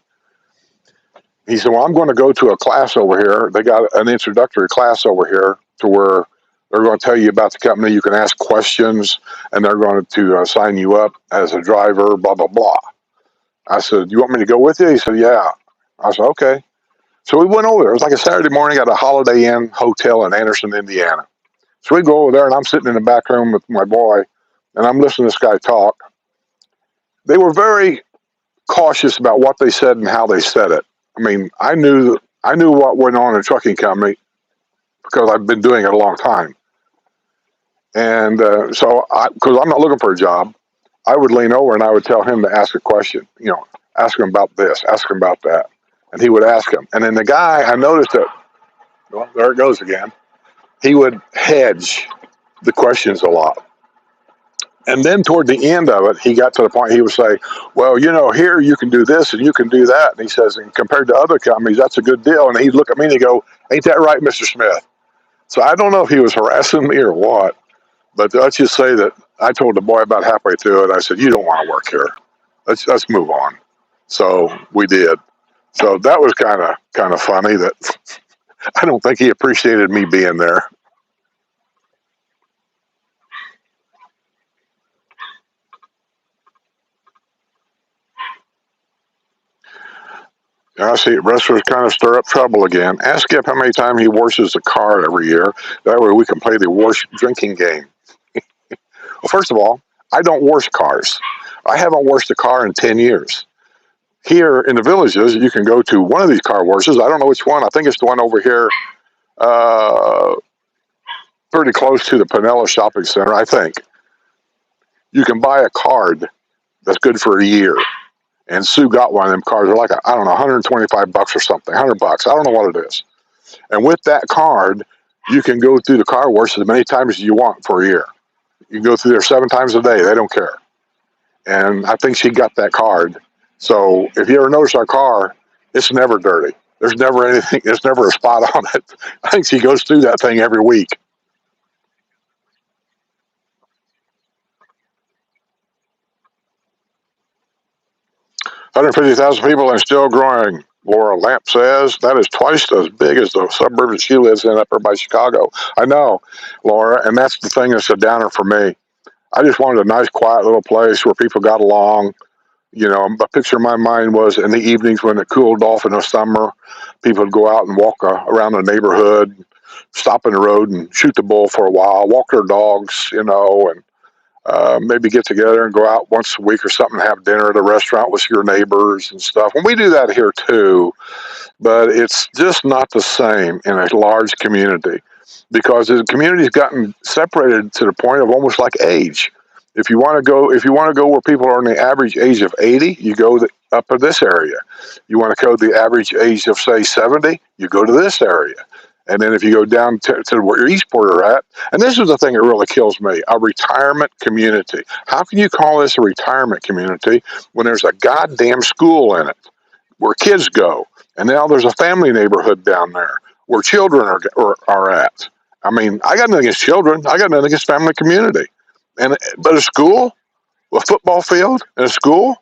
He said, "Well, I'm going to go to a class over here. They got an introductory class over here to where they're going to tell you about the company. You can ask questions, and they're going to sign you up as a driver, blah, blah, blah." I said, "You want me to go with you?" He said, "Yeah." I said, "Okay." So we went over there. It was like a Saturday morning at a Holiday Inn hotel in Anderson, Indiana. So we go over there, and I'm sitting in the back room with my boy, and I'm listening to this guy talk. They were very cautious about what they said and how they said it. I mean, I knew what went on in a trucking company because I've been doing it a long time. And so, because I'm not looking for a job, I would lean over and I would tell him to ask a question. Ask him about this, ask him about that, and he would ask him. And then the guy, I noticed that, well, there it goes again. He would hedge the questions a lot. And then toward the end of it, he got to the point he would say, "Well, here you can do this and you can do that." And he says, "And compared to other companies, that's a good deal." And he'd look at me and he'd go, "Ain't that right, Mr. Smith?" So I don't know if he was harassing me or what, but let's just say that I told the boy about halfway through it, I said, "You don't want to work here. Let's move on." So we did. So that was kind of funny that I don't think he appreciated me being there. I see wrestlers kind of stir up trouble again. Ask Skip how many times he washes the car every year. That way we can play the wash drinking game. Well, first of all, I don't wash cars. I haven't washed a car in 10 years. Here in the villages, you can go to one of these car washes. I don't know which one. I think it's the one over here, uh, pretty close to the Pinella Shopping Center, I think. You can buy a card that's good for a year. And Sue got one of them cards. They're like, I don't know, $125 or something, $100. I don't know what it is. And with that card, you can go through the car wash as many times as you want for a year. You can go through there 7 times a day. They don't care. And I think she got that card. So if you ever notice our car, it's never dirty. There's never anything. There's never a spot on it. I think she goes through that thing every week. 150,000 people and still growing. Laura Lamp says that is twice as big as the suburb that she lives in up there by Chicago. I know, Laura, and that's the thing that's a downer for me. I just wanted a nice, quiet little place where people got along. A picture in my mind was in the evenings when it cooled off in the summer, people would go out and walk around the neighborhood, stop in the road and shoot the bull for a while, walk their dogs, and maybe get together and go out once a week or something, have dinner at a restaurant with your neighbors and stuff. And we do that here too, but it's just not the same in a large community because the community's gotten separated to the point of almost like age. If you want to go where people are in the average age of 80, you go up to this area. You want to go the average age of say 70, you go to this area. And then if you go down to where Eastport are at, and this is the thing that really kills me, a retirement community. How can you call this a retirement community when there's a goddamn school in it where kids go? And now there's a family neighborhood down there where children are at. I mean, I got nothing against children. I got nothing against family community. But a school, a football field, and a school,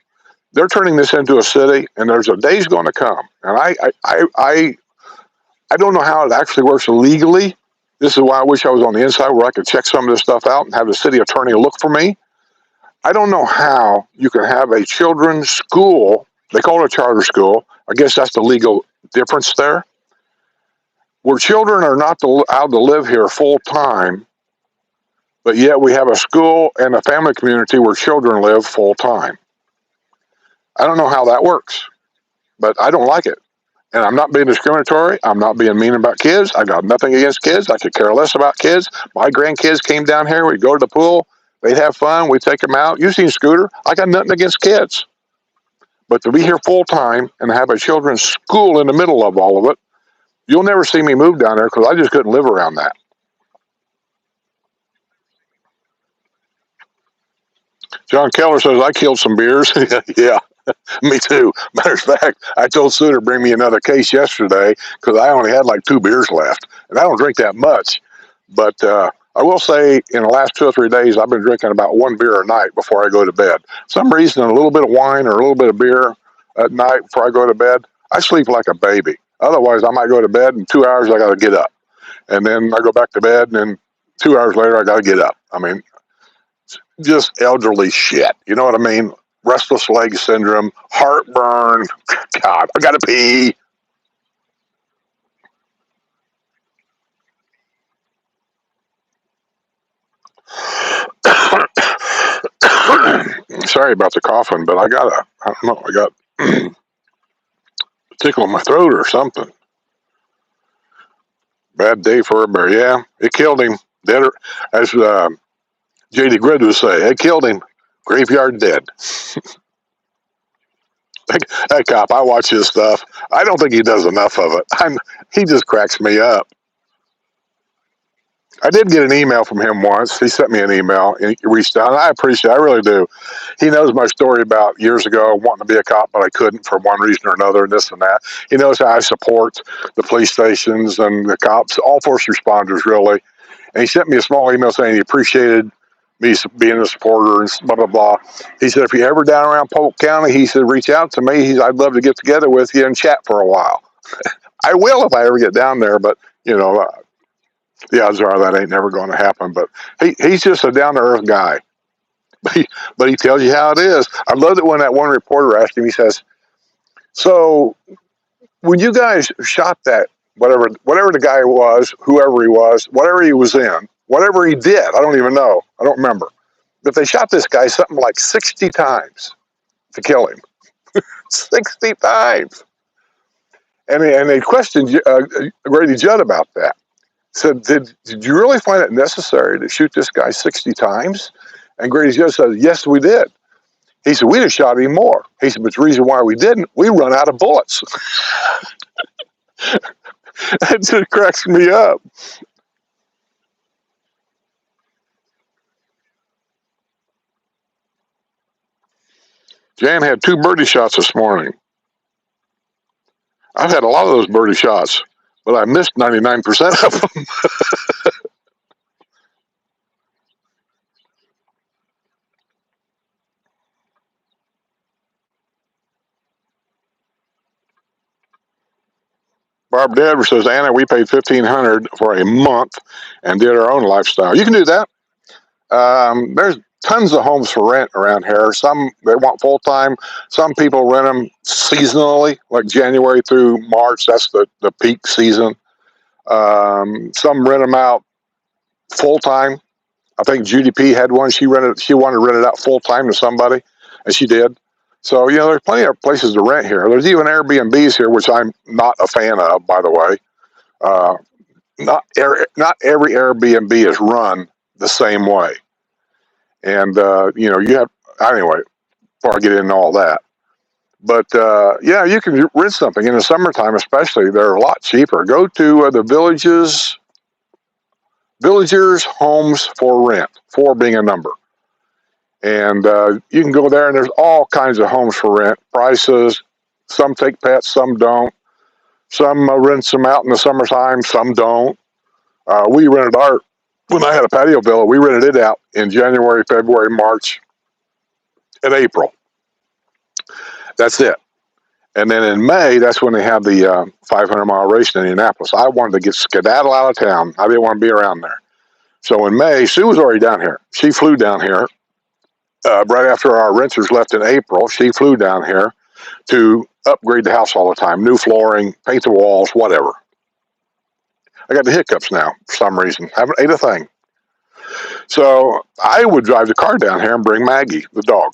they're turning this into a city, and there's a day's going to come. And I don't know how it actually works legally. This is why I wish I was on the inside where I could check some of this stuff out and have the city attorney look for me. I don't know how you can have a children's school. They call it a charter school. I guess that's the legal difference there. Where children are not allowed to live here full time, but yet we have a school and a family community where children live full time. I don't know how that works, but I don't like it. And I'm not being discriminatory. I'm not being mean about kids. I got nothing against kids. I could care less about kids. My grandkids came down here. We'd go to the pool. They'd have fun. We'd take them out. You've seen Scooter. I got nothing against kids. But to be here full time and have a children's school in the middle of all of it, you'll never see me move down there because I just couldn't live around that. John Keller says, I killed some beers. Yeah, me too. Matter of fact, I told Sue to bring me another case yesterday because I only had like 2 beers left. And I don't drink that much. But I will say in the last 2 or 3 days, I've been drinking about 1 beer a night before I go to bed. Some reason, a little bit of wine or a little bit of beer at night before I go to bed, I sleep like a baby. Otherwise, I might go to bed in 2 hours, I got to get up. And then I go back to bed, and then 2 hours later, I got to get up. I mean, just elderly shit. You know what I mean? Restless leg syndrome, heartburn. God, I got to pee. Sorry about the coughing, but I don't know, I got a tickle in my throat or something. Bad day for a bear. Yeah, it killed him. Dead, as J.D. Grid would say, it killed him. Graveyard dead. That cop, I watch his stuff. I don't think he does enough of it. He just cracks me up. I did get an email from him once. He sent me an email and he reached out. And I appreciate it. I really do. He knows my story about years ago wanting to be a cop, but I couldn't for one reason or another, and this and that. He knows how I support the police stations and the cops, all first responders, really. And he sent me a small email saying he appreciated me being a supporter and blah, blah, blah. He said, if you're ever down around Polk County, he said, reach out to me. I'd love to get together with you and chat for a while. I will if I ever get down there, but, the odds are that ain't never going to happen. But he's just a down-to-earth guy. But he tells you how it is. I love it when that one reporter asked him, he says, so when you guys shot that, whatever the guy was, whoever he was, whatever he was in, whatever he did, I don't even know. I don't remember. But they shot this guy something like 60 times to kill him. 60 times. And they questioned Grady Judd about that. Said, did you really find it necessary to shoot this guy 60 times? And Grady Judd said, yes, we did. He said, we'd have shot him more. He said, but the reason why we didn't, we run out of bullets. That just cracks me up. Jan had 2 birdie shots this morning. I've had a lot of those birdie shots, but I missed 99% of them. Barb Dever says, Anna, we paid $1,500 for a month and did our own lifestyle. You can do that. There's tons of homes for rent around here. Some they want full time. Some people rent them seasonally, like January through March. That's the peak season. Some rent them out full time. I think Judy P had one. She wanted to rent it out full time to somebody, and she did. So there's plenty of places to rent here. There's even Airbnbs here, which I'm not a fan of, by the way. Not every Airbnb is run the same way. And, you have, anyway, before I get into all that. But, you can rent something in the summertime, especially. They're a lot cheaper. Go to the Villagers Homes for Rent, 4 being a number. And you can go there, and there's all kinds of homes for rent. Prices, some take pets, some don't. Some rent them out in the summertime, some don't. We rented when I had a patio villa, we rented it out in January, February, March, and April. That's it. And then in May, that's when they have the 500-mile race in Indianapolis. I wanted to get skedaddle out of town. I didn't want to be around there. So in May, Sue was already down here. She flew down here. Right after our renters left in April, she flew down here to upgrade the house all the time. New flooring, paint the walls, whatever. I got the hiccups now for some reason. Haven't ate a thing. So I would drive the car down here and bring Maggie, the dog.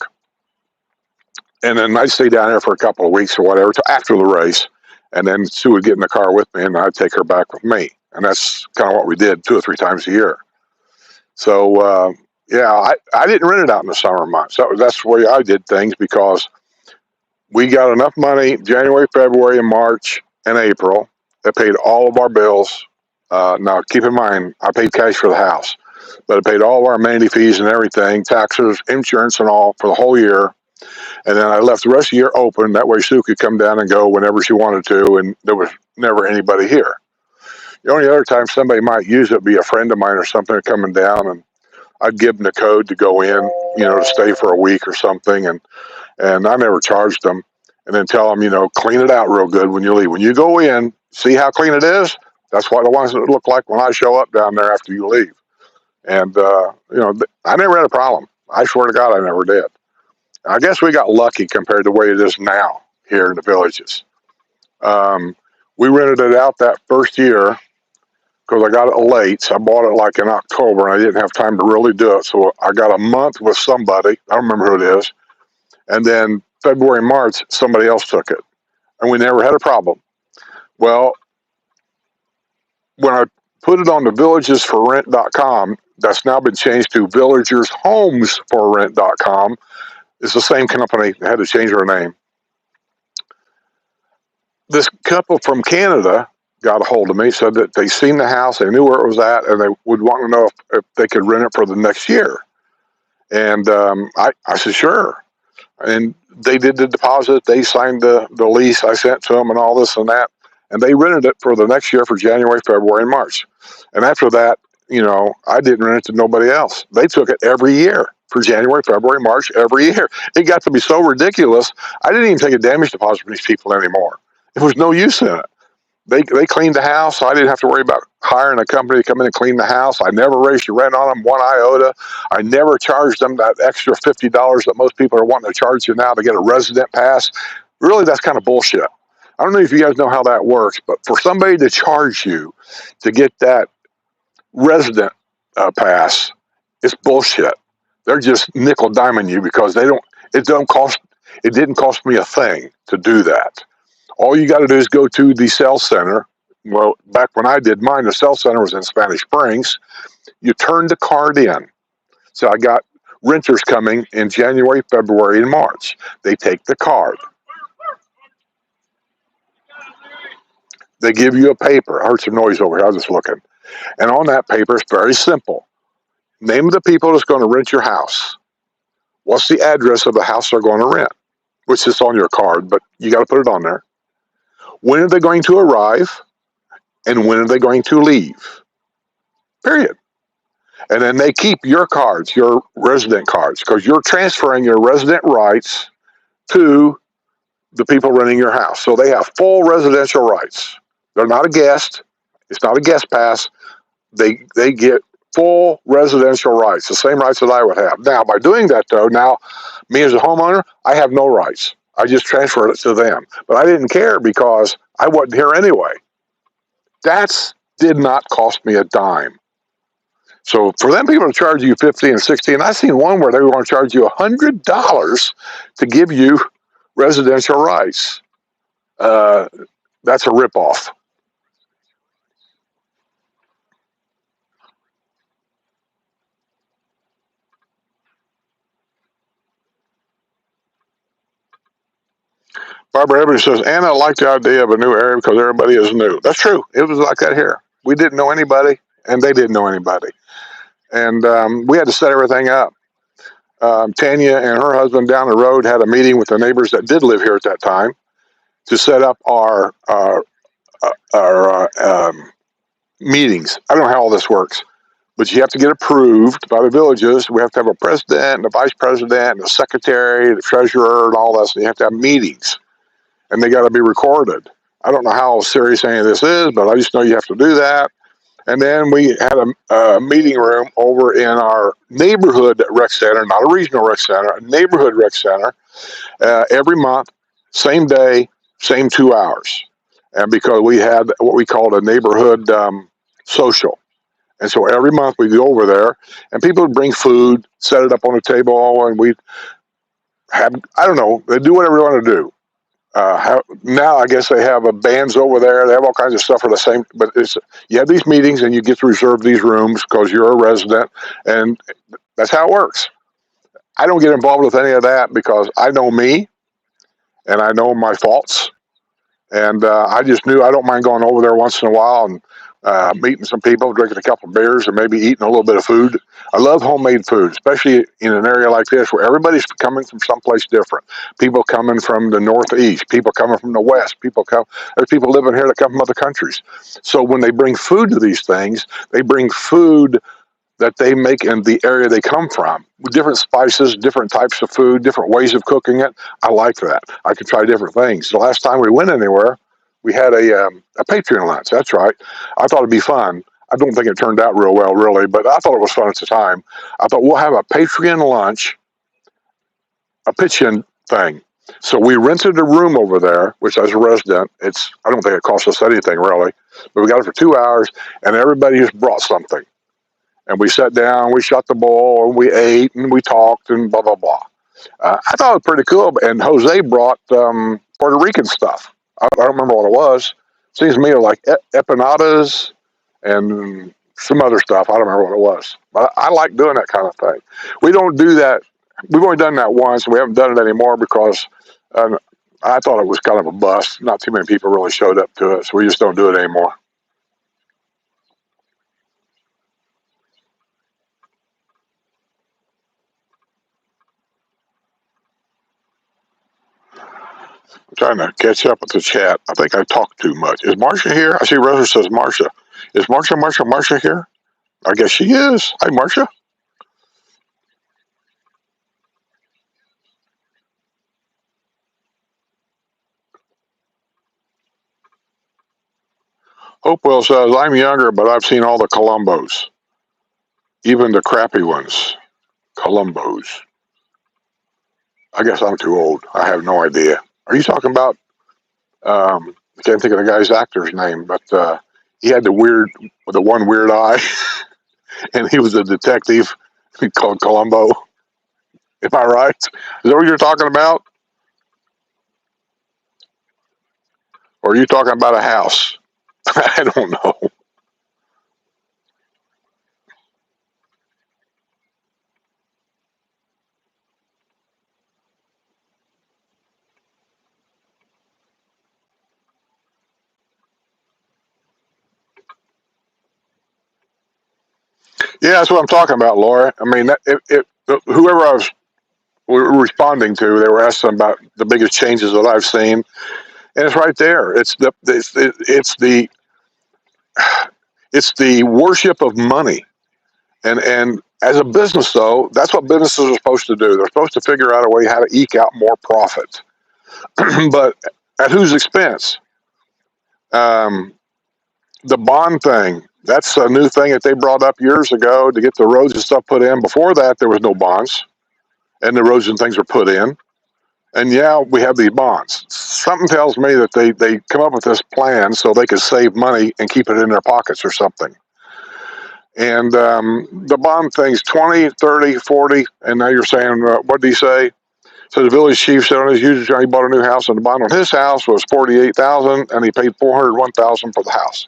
And then I'd stay down here for a couple of weeks or whatever till after the race. and then Sue would get in the car with me, and I'd take her back with me. And that's kind of what we did 2 or 3 times a year. So, yeah, I didn't rent it out in the summer months. That's the way I did things, because we got enough money January, February, and March, and April that paid all of our bills. Now, keep in mind, I paid cash for the house, but it paid all of our amenity fees and everything, taxes, insurance, and all for the whole year. And then I left the rest of the year open. That way Sue could come down and go whenever she wanted to, and there was never anybody here. The only other time somebody might use it would be a friend of mine or something coming down, and I'd give them the code to go in, to stay for a week or something, and I never charged them. And then tell them, clean it out real good when you leave. When you go in, see how clean it is? That's what I want it to look like when I show up down there after you leave. And, I never had a problem. I swear to God, I never did. I guess we got lucky compared to the way it is now here in the villages. We rented it out that first year because I got it late. So I bought it like in October, and I didn't have time to really do it. So I got a month with somebody. I don't remember who it is. And then February and March, somebody else took it. And we never had a problem. Well, when I put it on the villagesforrent.com, that's now been changed to villagersHomesForRent.com. It's the same company. They had to change their name. This couple from Canada got a hold of me, said that they seen the house, they knew where it was at, and they would want to know if they could rent it for the next year. And I said, sure. And they did the deposit. They signed the lease I sent to them and all this and that. And they rented it for the next year for January, February, and March. And after that, I didn't rent it to nobody else. They took it every year for January, February, March, every year. It got to be so ridiculous, I didn't even take a damage deposit from these people anymore. There was no use in it. They cleaned the house, so I didn't have to worry about hiring a company to come in and clean the house. I never raised the rent on them 1 iota. I never charged them that extra $50 that most people are wanting to charge you now to get a resident pass. Really, that's kind of bullshit. I don't know if you guys know how that works, but for somebody to charge you to get that resident pass, it's bullshit. They're just nickel diming you because it didn't cost me a thing to do that. All you got to do is go to the sales center. Well, back when I did mine, the sales center was in Spanish Springs. You turn the card in. So I got renters coming in January, February, and March. They take the card. They give you a paper. I heard some noise over here. I was just looking. And on that paper, it's very simple. Name of the people that's going to rent your house. What's the address of the house they're going to rent? Which is on your card, but you got to put it on there. When are they going to arrive? And when are they going to leave? Period. And then they keep your cards, your resident cards, because you're transferring your resident rights to the people renting your house. So they have full residential rights. They're not a guest. It's not a guest pass. They get full residential rights, the same rights that I would have. Now, by doing that, though, now, me as a homeowner, I have no rights. I just transferred it to them. But I didn't care because I wasn't here anyway. That did not cost me a dime. So for them people to charge you $50 and $60, and I seen one where they were going to charge you $100 to give you residential rights. That's a ripoff. Barbara Evans says, Anna liked the idea of a new area because everybody is new. That's true. It was like that here. We didn't know anybody, and they didn't know anybody. And we had to set everything up. Tanya and her husband down the road had a meeting with the neighbors that did live here at that time to set up our meetings. I don't know how all this works, but you have to get approved by the villages. We have to have a president and a vice president and a secretary, the treasurer, and all that. So you have to have meetings, and they got to be recorded. I don't know how serious any of this is, but I just know you have to do that. And then we had a meeting room over in our neighborhood rec center, not a regional rec center, a neighborhood rec center, every month, same day, same 2 hours. And because we had what we called a neighborhood social. And so every month we'd go over there, and people would bring food, set it up on the table, and we'd have, I don't know, they do whatever they want to do. Now I guess they have bands over there. They have all kinds of stuff for the same. But you have these meetings and you get to reserve these rooms because you're a resident, and that's how it works. I don't get involved with any of that because I know me and I know my faults. And I just knew I don't mind going over there once in a while and meeting some people, drinking a couple of beers, and maybe eating a little bit of food. I love homemade food, especially in an area like this where everybody's coming from someplace different. People coming from the Northeast, people coming from the West, there's people living here that come from other countries. So when they bring food to these things, they bring food that they make in the area they come from, with different spices, different types of food, different ways of cooking it. I like that. I can try different things. The last time we went anywhere, we had a Patreon lunch. That's right. I thought it'd be fun. I don't think it turned out real well, really, but I thought it was fun at the time. I thought we'll have a Patreon lunch, a pitch-in thing. So we rented a room over there, which as a resident, I don't think it cost us anything really, but we got it for 2 hours, and everybody just brought something. And we sat down, we shot the bull, and we ate, and we talked, and blah, blah, blah. I thought it was pretty cool. And Jose brought Puerto Rican stuff. I don't remember what it was. Seems to me it was like empanadas and some other stuff. I don't remember what it was. But I like doing that kind of thing. We don't do that. We've only done that once, and we haven't done it anymore because I thought it was kind of a bust. Not too many people really showed up to it, so we just don't do it anymore. I'm trying to catch up with the chat. I think I talked too much. Is Marcia here? I see Rosa says Marcia. Is Marcia here? I guess she is. Hi, Marcia. Hopewell says, I'm younger, but I've seen all the Columbos, even the crappy ones. Columbos. I guess I'm too old. I have no idea. Are you talking about, I can't think of the guy's actor's name, but he had the one weird eye, and he was a detective called Columbo. Am I right? Is that what you're talking about? Or are you talking about a house? I don't know. Yeah, that's what I'm talking about, Laura. I mean, whoever I was responding to, they were asking about the biggest changes that I've seen, and it's right there. It's the worship of money, and as a business though, that's what businesses are supposed to do. They're supposed to figure out a way how to eke out more profit, but at whose expense? Um, the bond thing. That's a new thing that they brought up years ago to get the roads and stuff put in. Before that, there was no bonds, and the roads and things were put in. And yeah, we have these bonds. Something tells me that they come up with this plan so they could save money and keep it in their pockets or something. And the bond thing's 20, 30, 40, and now you're saying, what did he say? So the village chief said on his YouTube channel he bought a new house, and the bond on his house was $48,000, and he paid $401,000 for the house.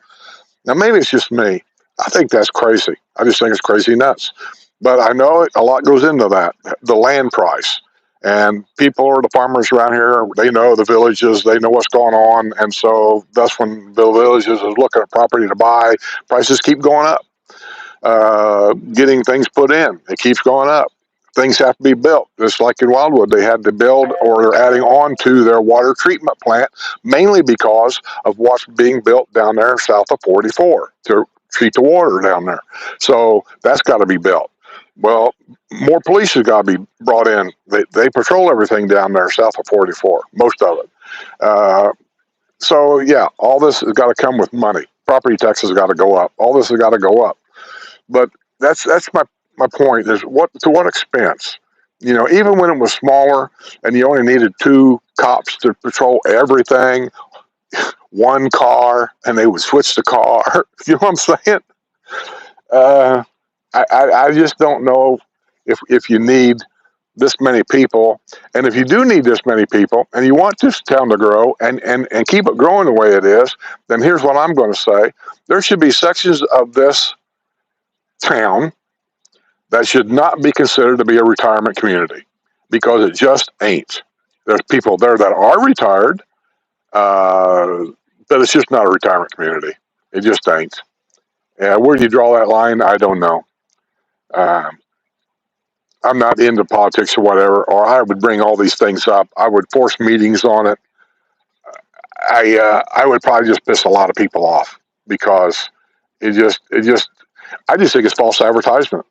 Now maybe it's just me. I think that's crazy. I just think it's crazy nuts. But I know a lot goes into that, the land price. And people or the farmers around here, they know the villages, they know what's going on. And so that's when the villages is looking at property to buy. Prices keep going up. Getting things put in, it keeps going up. Things have to be built. Just like in Wildwood, they had to build or they're adding on to their water treatment plant, mainly because of what's being built down there south of 44 to treat the water down there. So that's got to be built. Well, more police has got to be brought in. They patrol everything down there south of 44, most of it. So yeah, all this has got to come with money. Property taxes got to go up. All this has got to go up. But that's my point is to what expense? You know, even when it was smaller and you only needed 2 cops to patrol everything, one car, and they would switch the car. You know what I'm saying? I just don't know if you need this many people. And if you do need this many people and you want this town to grow and keep it growing the way it is, then here's what I'm going to say. There should be sections of this town that should not be considered to be a retirement community because it just ain't. There's people there that are retired, uh, but it's just not a retirement community. It just ain't. Where do you draw that line? I don't know. Um, I'm not into politics or whatever, or I would bring all these things up. I would force meetings on it. I would probably just piss a lot of people off because I just think it's false advertisement.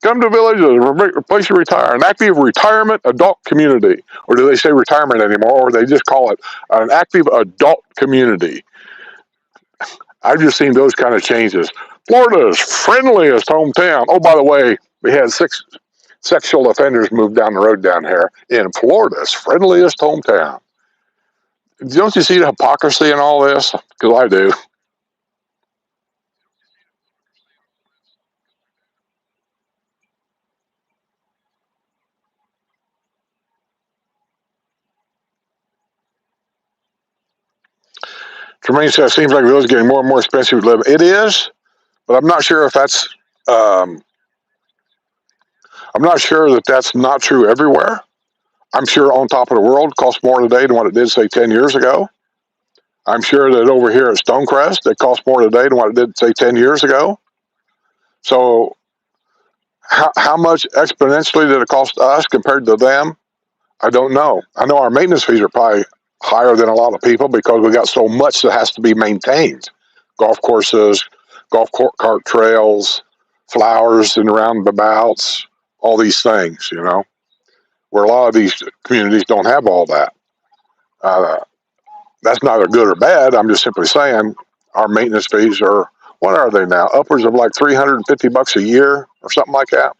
Come to villages, a place to retire, an active retirement adult community, or do they say retirement anymore, or they just call it an active adult community? I've just seen those kind of changes. Florida's friendliest hometown. Oh, by the way, we had 6 sexual offenders moved down the road down here in Florida's friendliest hometown. Don't you see the hypocrisy in all this? Because I do. Tremaine says, seems like the village is getting more and more expensive to live. It is, but I'm not sure if that's, um, I'm not sure that that's not true everywhere. I'm sure on top of the world it costs more today than what it did, say, 10 years ago. I'm sure that over here at Stonecrest, it costs more today than what it did, say, 10 years ago. So how much exponentially did it cost us compared to them? I don't know. I know our maintenance fees are probably higher than a lot of people because we got so much that has to be maintained. Golf courses, cart trails, flowers and roundabouts, all these things, where a lot of these communities don't have all that. Uh, that's neither good or bad. I'm just simply saying our maintenance fees are, what are they now? Upwards of like $350 a year or something like that?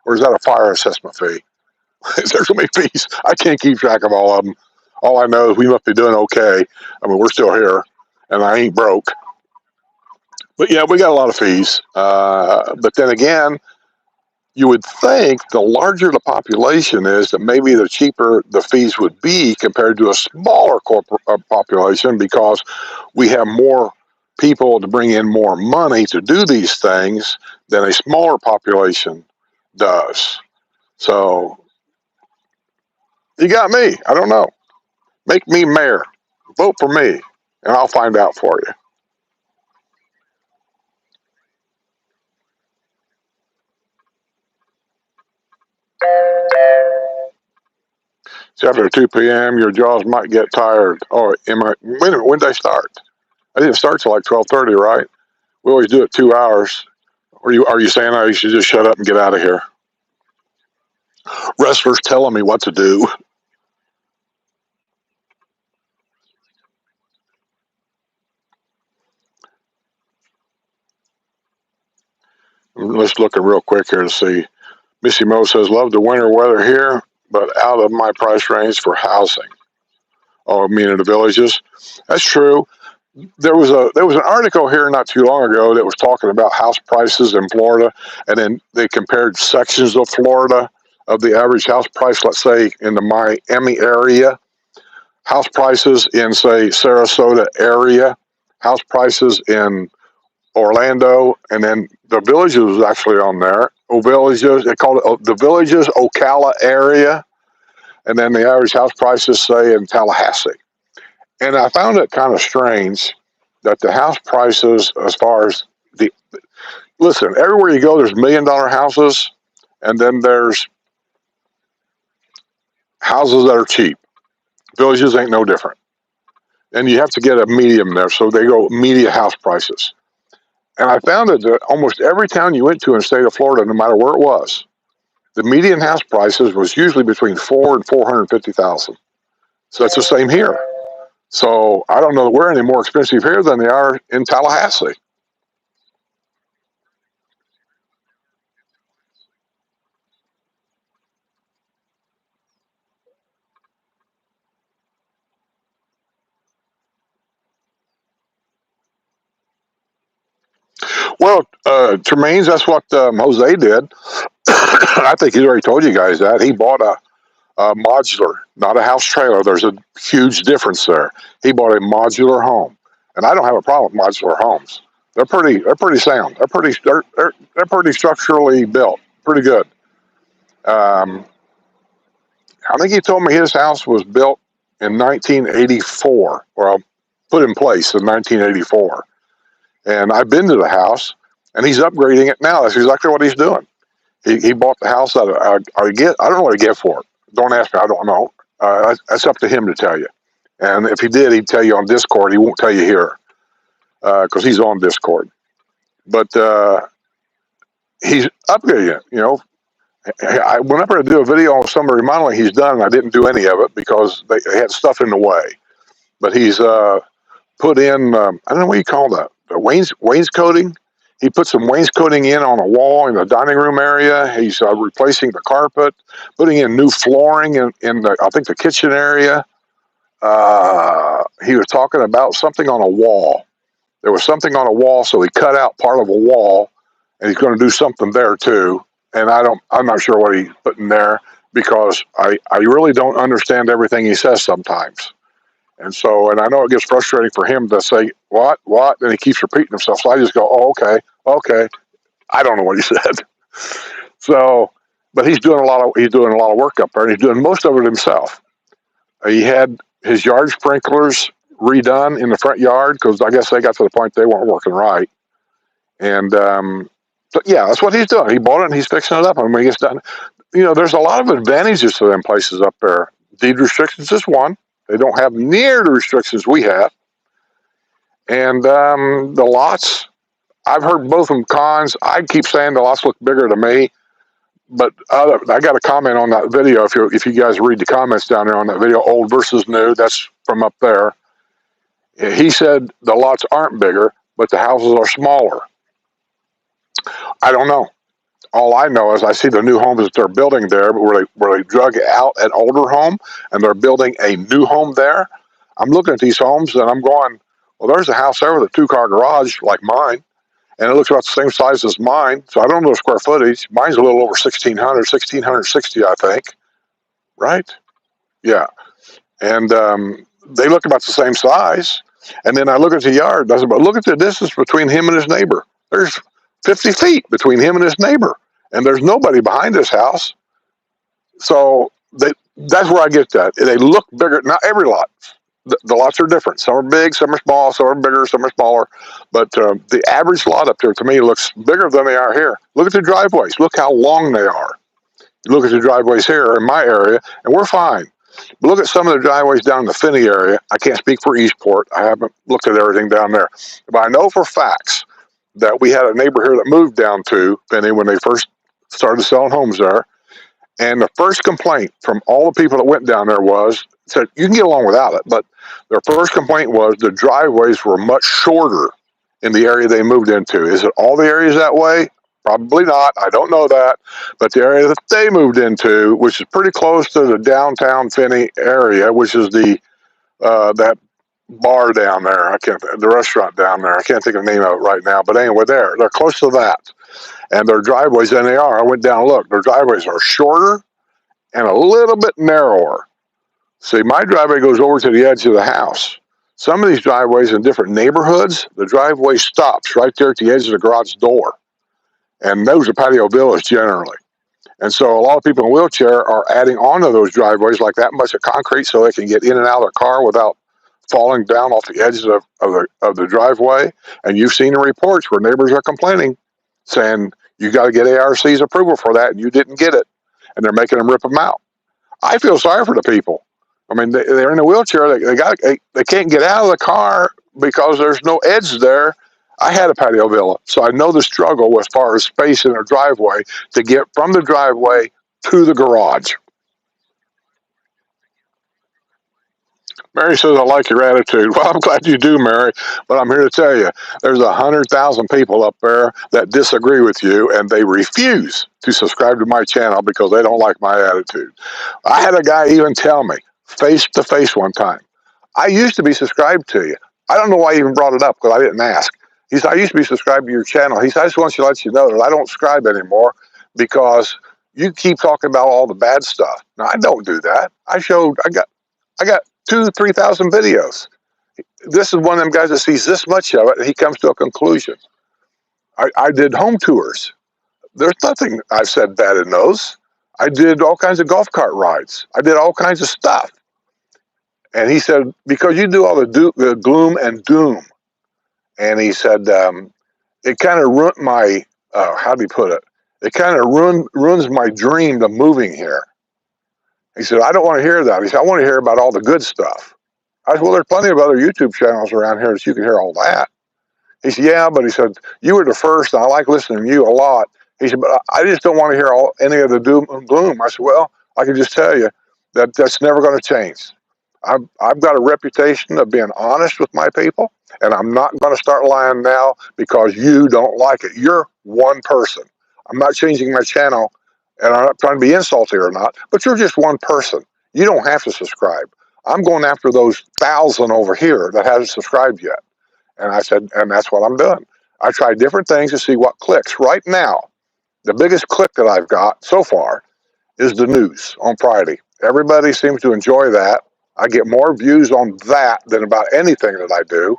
Or is that a fire assessment fee? There's so many fees. I can't keep track of all of them. All I know is we must be doing okay. I mean, we're still here, and I ain't broke. But yeah, we got a lot of fees. But then again, you would think the larger the population is, that maybe the cheaper the fees would be compared to a smaller population because we have more people to bring in more money to do these things than a smaller population does. So you got me. I don't know. Make me mayor. Vote for me, and I'll find out for you. So after 2 p.m., your jaws might get tired. Oh, wait a minute, when did I start? I didn't start till like 12:30, right? We always do it 2 hours. Are you saying I should just shut up and get out of here? Wrestlers telling me what to do. Let's look real quick here to see. Missy Mo says, love the winter weather here, but out of my price range for housing. Oh, I mean in the villages. That's true. There was an article here not too long ago that was talking about house prices in Florida, and then they compared sections of Florida of the average house price. Let's say in the Miami area, house prices in say Sarasota area, house prices in Orlando, and then the villages was actually on there. Villages, they called it the villages Ocala area, and then the average house prices say in Tallahassee. And I found it kind of strange that the house prices, as far as the listen, everywhere you go, there's $1 million houses, and then there's houses that are cheap. Villages ain't no different. And you have to get a medium there, so they go media house prices. And I found that almost every town you went to in the state of Florida, no matter where it was, the median house prices was usually between 4 and 450,000. So that's the same here. So I don't know that we're any more expensive here than they are in Tallahassee. Well, Tremaines, that's what Jose did. I think he's already told you guys that. He bought a modular, not a house trailer. There's a huge difference there. He bought a modular home, and I don't have a problem with modular homes. They're pretty sound. They're pretty structurally built, pretty good. Um, I think he told me his house was built in 1984, well, put in place in 1984. And I've been to the house, and he's upgrading it now. That's exactly what he's doing. He bought the house out of, I don't know what he get for it. Don't ask me. I don't know. That's up to him to tell you. And if he did, he'd tell you on Discord. He won't tell you here because he's on Discord. But he's upgrading it. Whenever I do a video on some remodeling he's done, I didn't do any of it because they had stuff in the way. But he's put in, I don't know what you call that, the wainscoting. He put some wainscoting in on a wall in the dining room area. He's replacing the carpet, putting in new flooring in the, I think, the kitchen area. He was talking about something on a wall. There was something on a wall, so he cut out part of a wall, and he's going to do something there too. And I'm not sure what he's putting there because I really don't understand everything he says sometimes. And I know it gets frustrating for him to say, what, and he keeps repeating himself. So I just go, oh, okay. I don't know what he said. So, but he's doing a lot of work up there, and he's doing most of it himself. He had his yard sprinklers redone in the front yard because I guess they got to the point they weren't working right. And but yeah, that's what he's doing. He bought it and he's fixing it up. And when he gets done, there's a lot of advantages to them places up there. Deed restrictions is one. They don't have near the restrictions we have. And the lots, I've heard both of them cons. I keep saying the lots look bigger to me. But I got a comment on that video. If you guys read the comments down there on that video, old versus new, that's from up there. He said the lots aren't bigger, but the houses are smaller. I don't know. All I know is I see the new homes that they're building there, where they drug out an older home and they're building a new home there. I'm looking at these homes and I'm going, well, there's a house there with a 2-car garage like mine, and it looks about the same size as mine. So I don't know the square footage. Mine's a little over 1,660, I think. Right? Yeah. And they look about the same size. And then I look at the yard. I said, but look at the distance between him and his neighbor. There's 50 feet between him and his neighbor. And there's nobody behind his house. So that's where I get that. They look bigger. Not every lot. The lots are different. Some are big, some are small, some are bigger, some are smaller. But the average lot up there, to me, looks bigger than they are here. Look at the driveways. Look how long they are. You look at the driveways here in my area, and we're fine. But look at some of the driveways down in the Finney area. I can't speak for Eastport. I haven't looked at everything down there. But I know for facts that we had a neighbor here that moved down to Finney when they first started selling homes there. And the first complaint from all the people that went down there said, you can get along without it, but their first complaint was the driveways were much shorter in the area they moved into. Is it all the areas that way? Probably not. I don't know that. But the area that they moved into, which is pretty close to the downtown Finney area, which is that bar down there. The restaurant down there. I can't think of the name of it right now. But anyway, they're close to that. And their driveways, and they are. I went down and looked. Their driveways are shorter and a little bit narrower. See, my driveway goes over to the edge of the house. Some of these driveways in different neighborhoods, the driveway stops right there at the edge of the garage door. And those are patio villas generally. And so a lot of people in wheelchair are adding onto those driveways like that much of concrete so they can get in and out of their car without falling down off the edges of the driveway. And you've seen the reports where neighbors are complaining, saying, you got to get ARC's approval for that, and you didn't get it. And they're making them rip them out. I feel sorry for the people. I mean, they're in a wheelchair. They can't get out of the car because there's no edge there. I had a patio villa, so I know the struggle as far as space in a driveway to get from the driveway to the garage. Mary says, I like your attitude. Well, I'm glad you do, Mary, but I'm here to tell you, there's 100,000 people up there that disagree with you, and they refuse to subscribe to my channel because they don't like my attitude. I had a guy even tell me, face to face one time, I used to be subscribed to you. I don't know why you even brought it up because I didn't ask. He said, I used to be subscribed to your channel. He said, I just want to let you know that I don't subscribe anymore because you keep talking about all the bad stuff. Now, I don't do that. I got 3,000 videos. This is one of them guys that sees this much of it, and he comes to a conclusion. I did home tours. There's nothing I've said bad in those. I did all kinds of golf cart rides. I did all kinds of stuff. And he said, because you do all the gloom and doom. And he said, it kind of ruined my, how do you put it? It kind of ruins my dream of moving here. He said, I don't want to hear that. He said, I want to hear about all the good stuff. I said, well, there's plenty of other YouTube channels around here that you can hear all that. He said, yeah, but he said, you were the first, and I like listening to you a lot. He said, but I just don't want to hear any of the doom and gloom. I said, well, I can just tell you that that's never going to change. I've got a reputation of being honest with my people, and I'm not going to start lying now because you don't like it. You're one person. I'm not changing my channel, and I'm not trying to be insulting or not, but you're just one person. You don't have to subscribe. I'm going after those 1,000 over here that haven't subscribed yet. And I said, and that's what I'm doing. I try different things to see what clicks. Right now, the biggest click that I've got so far is the news on Friday. Everybody seems to enjoy that. I get more views on that than about anything that I do.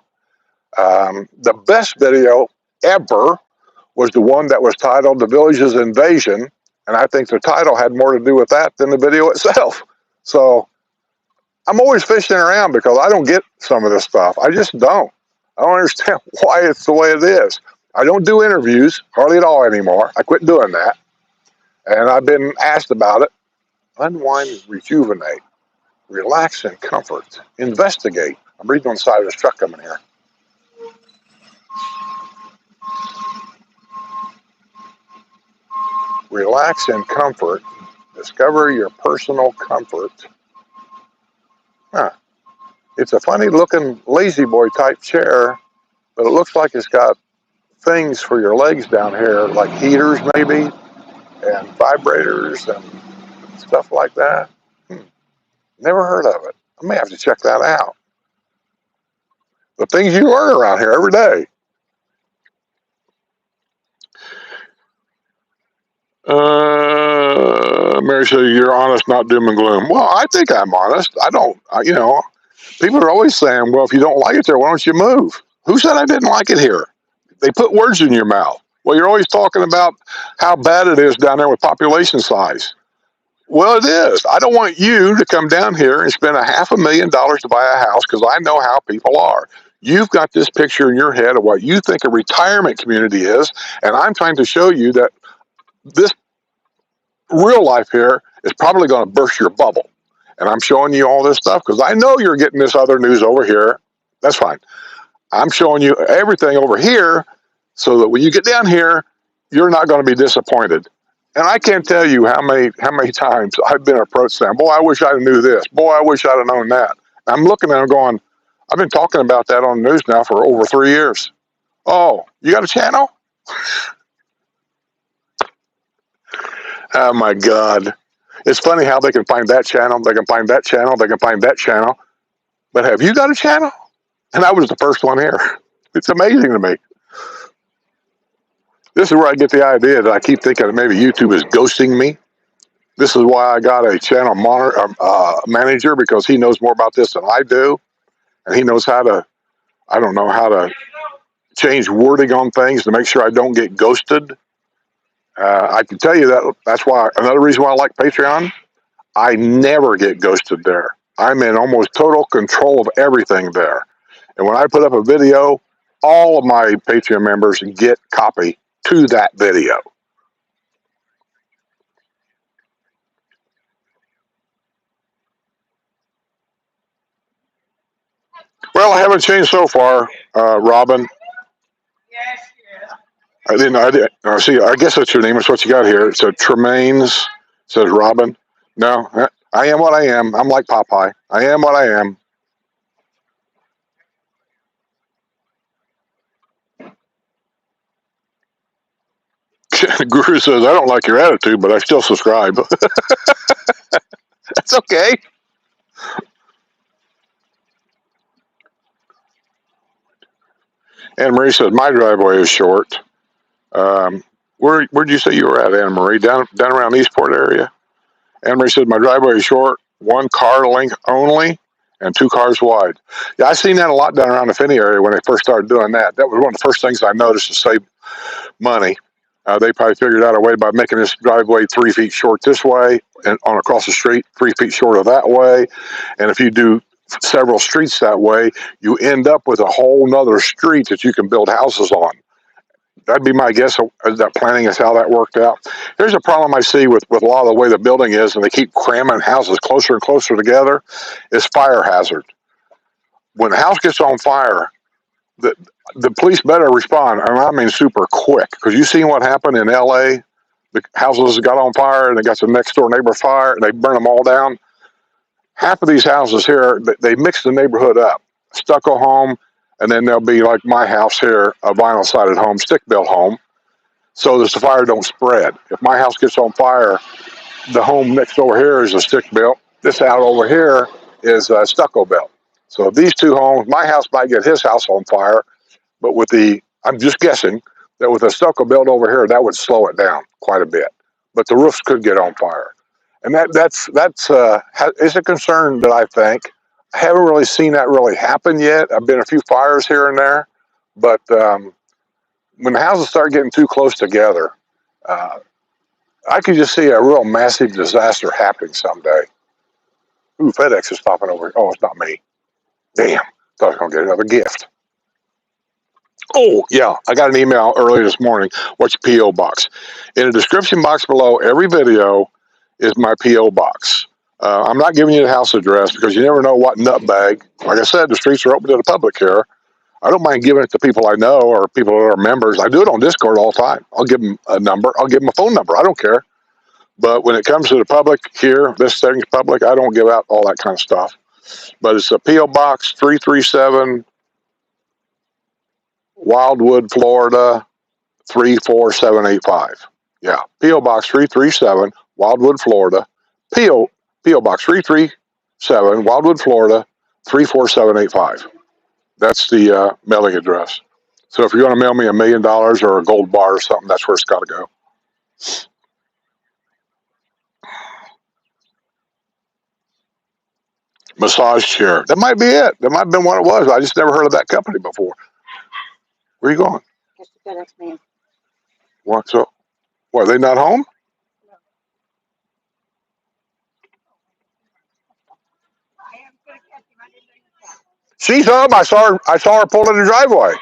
The best video ever was the one that was titled The Village's Invasion. And I think the title had more to do with that than the video itself. So I'm always fishing around because I don't get some of this stuff. I just don't. I don't understand why it's the way it is. I don't do interviews hardly at all anymore. I quit doing that. And I've been asked about it. Unwind, rejuvenate, relax and comfort, investigate. I'm reading on the side of this truck coming here. Relax and comfort. Discover your personal comfort. Huh. It's a funny looking lazy boy type chair, but it looks like it's got things for your legs down here, like heaters maybe, and vibrators and stuff like that. Never heard of it. I may have to check that out. The things you learn around here every day. Mary said, you're honest, not doom and gloom. Well, I think I'm honest. People are always saying, well, if you don't like it there, why don't you move? Who said I didn't like it here? They put words in your mouth. Well, you're always talking about how bad it is down there with population size. Well, it is. I don't want you to come down here and spend $500,000 to buy a house because I know how people are. You've got this picture in your head of what you think a retirement community is, and I'm trying to show you that this real life here is probably going to burst your bubble. And I'm showing you all this stuff because I know you're getting this other news over here. That's fine. I'm showing you everything over here so that when you get down here, you're not going to be disappointed. And I can't tell you how many times I've been approached saying, boy, I wish I knew this. Boy, I wish I'd have known that. I'm looking at them going, I've been talking about that on the news now for over 3 years. Oh, you got a channel? Oh, my God. It's funny how they can find that channel, they can find that channel, they can find that channel. But have you got a channel? And I was the first one here. It's amazing to me. This is where I get the idea that I keep thinking that maybe YouTube is ghosting me. This is why I got a channel manager, because he knows more about this than I do. And he knows how to, I don't know, how to change wording on things to make sure I don't get ghosted. I can tell you that's why, another reason why I like Patreon, I never get ghosted there. I'm in almost total control of everything there. And when I put up a video, all of my Patreon members get copy to that video. Well, I haven't changed so far, Robin. I didn't. See, I guess that's your name. That's what you got here. It said Tremaines. Says Robin. No, I am what I am. I'm like Popeye. I am what I am. The Guru says, I don't like your attitude, but I still subscribe. That's okay. Anna Marie says my driveway is short. Where'd you say you were at, Anna Marie? Down around Eastport area. Anna Marie said my driveway is short, 1 car length only, and 2 cars wide. Yeah, I seen that a lot down around the Finney area when they first started doing that. That was one of the first things I noticed to save money. They probably figured out a way by making this driveway 3 feet short this way and on across the street, 3 feet shorter that way. And if you do several streets that way, you end up with a whole nother street that you can build houses on. That'd be my guess. That planning is how that worked out. Here's a problem I see with a lot of the way the building is, and they keep cramming houses closer and closer together, is fire hazard. When a house gets on fire, the police better respond, and I mean super quick, because you seen what happened in L.A.? The houses got on fire, and they got some next door neighbor fire, and they burn them all down. Half of these houses here, they mix the neighborhood up. Stucco home, and then there'll be like my house here, a vinyl sided home, stick built home, so that the fire don't spread. If my house gets on fire, the home next over here is a stick built. This out over here is a stucco built. So these two homes, my house might get his house on fire, but I'm just guessing that with a stucco built over here, that would slow it down quite a bit. But the roofs could get on fire, and that's is a concern that I think. I haven't really seen that really happen yet. I've been a few fires here and there, but when the houses start getting too close together, I could just see a real massive disaster happening someday. Ooh, FedEx is stopping over here. Oh, it's not me. Damn, thought I was going to get another gift. Oh, yeah, I got an email earlier this morning. What's your P.O. box? In the description box below every video is my P.O. box. I'm not giving you the house address because you never know what nutbag. Like I said, the streets are open to the public here. I don't mind giving it to people I know or people that are members. I do it on Discord all the time. I'll give them a number. I'll give them a phone number. I don't care. But when it comes to the public here, this thing's public, I don't give out all that kind of stuff. But it's a P.O. Box 337, Wildwood, Florida, 34785. Yeah, P.O. Box 337, Wildwood, Florida, P.O. Box 337, Wildwood, Florida, 34785. That's the mailing address. So if you're going to mail me $1 million or a gold bar or something, that's where it's got to go. Massage chair. That might be it. That might have been what it was. I just never heard of that company before. Where are you going? What's up? What, are they not home? She's home. I saw her pull in the driveway.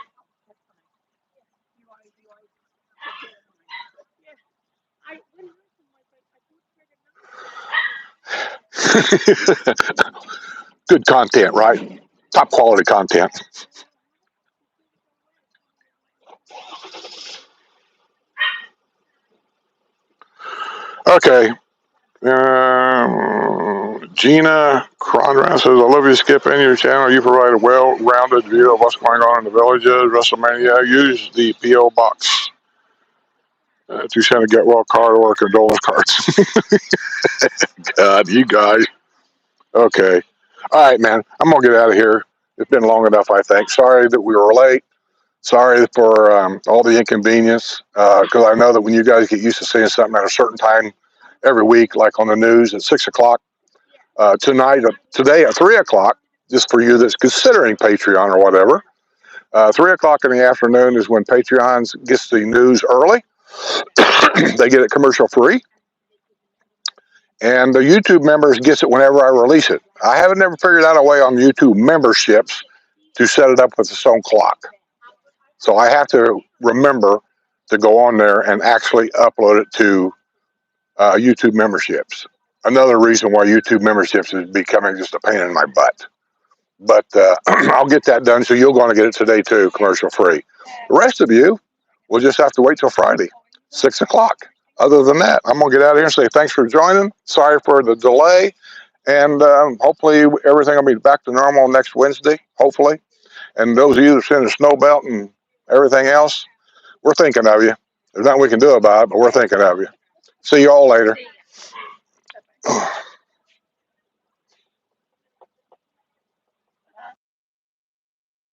Good content, right? Top quality content. Okay. Gina Cronran says, I love you, Skip, and your channel. You provide a well-rounded view of what's going on in the villages. WrestleMania. Use the P.O. Box to send a get well card or condolence cards. God, you guys. Okay. All right, man. I'm going to get out of here. It's been long enough, I think. Sorry that we were late. Sorry for all the inconvenience, because I know that when you guys get used to seeing something at a certain time every week, like on the news at 6 o'clock, today at 3 o'clock, just for you that's considering Patreon or whatever, 3 o'clock in the afternoon is when Patreon gets the news early. They get it commercial free. And the YouTube members gets it whenever I release it. I haven't never figured out a way on YouTube memberships to set it up with its own clock. So I have to remember to go on there and actually upload it to YouTube memberships. Another reason why YouTube memberships is becoming just a pain in my butt. But I'll get that done, so you're going to get it today too, commercial free. The rest of you will just have to wait till Friday, 6 o'clock. Other than that, I'm going to get out of here and say thanks for joining. Sorry for the delay. And hopefully everything will be back to normal next Wednesday, hopefully. And those of you that send a snow belt and everything else, we're thinking of you. There's nothing we can do about it, but we're thinking of you. See you all later.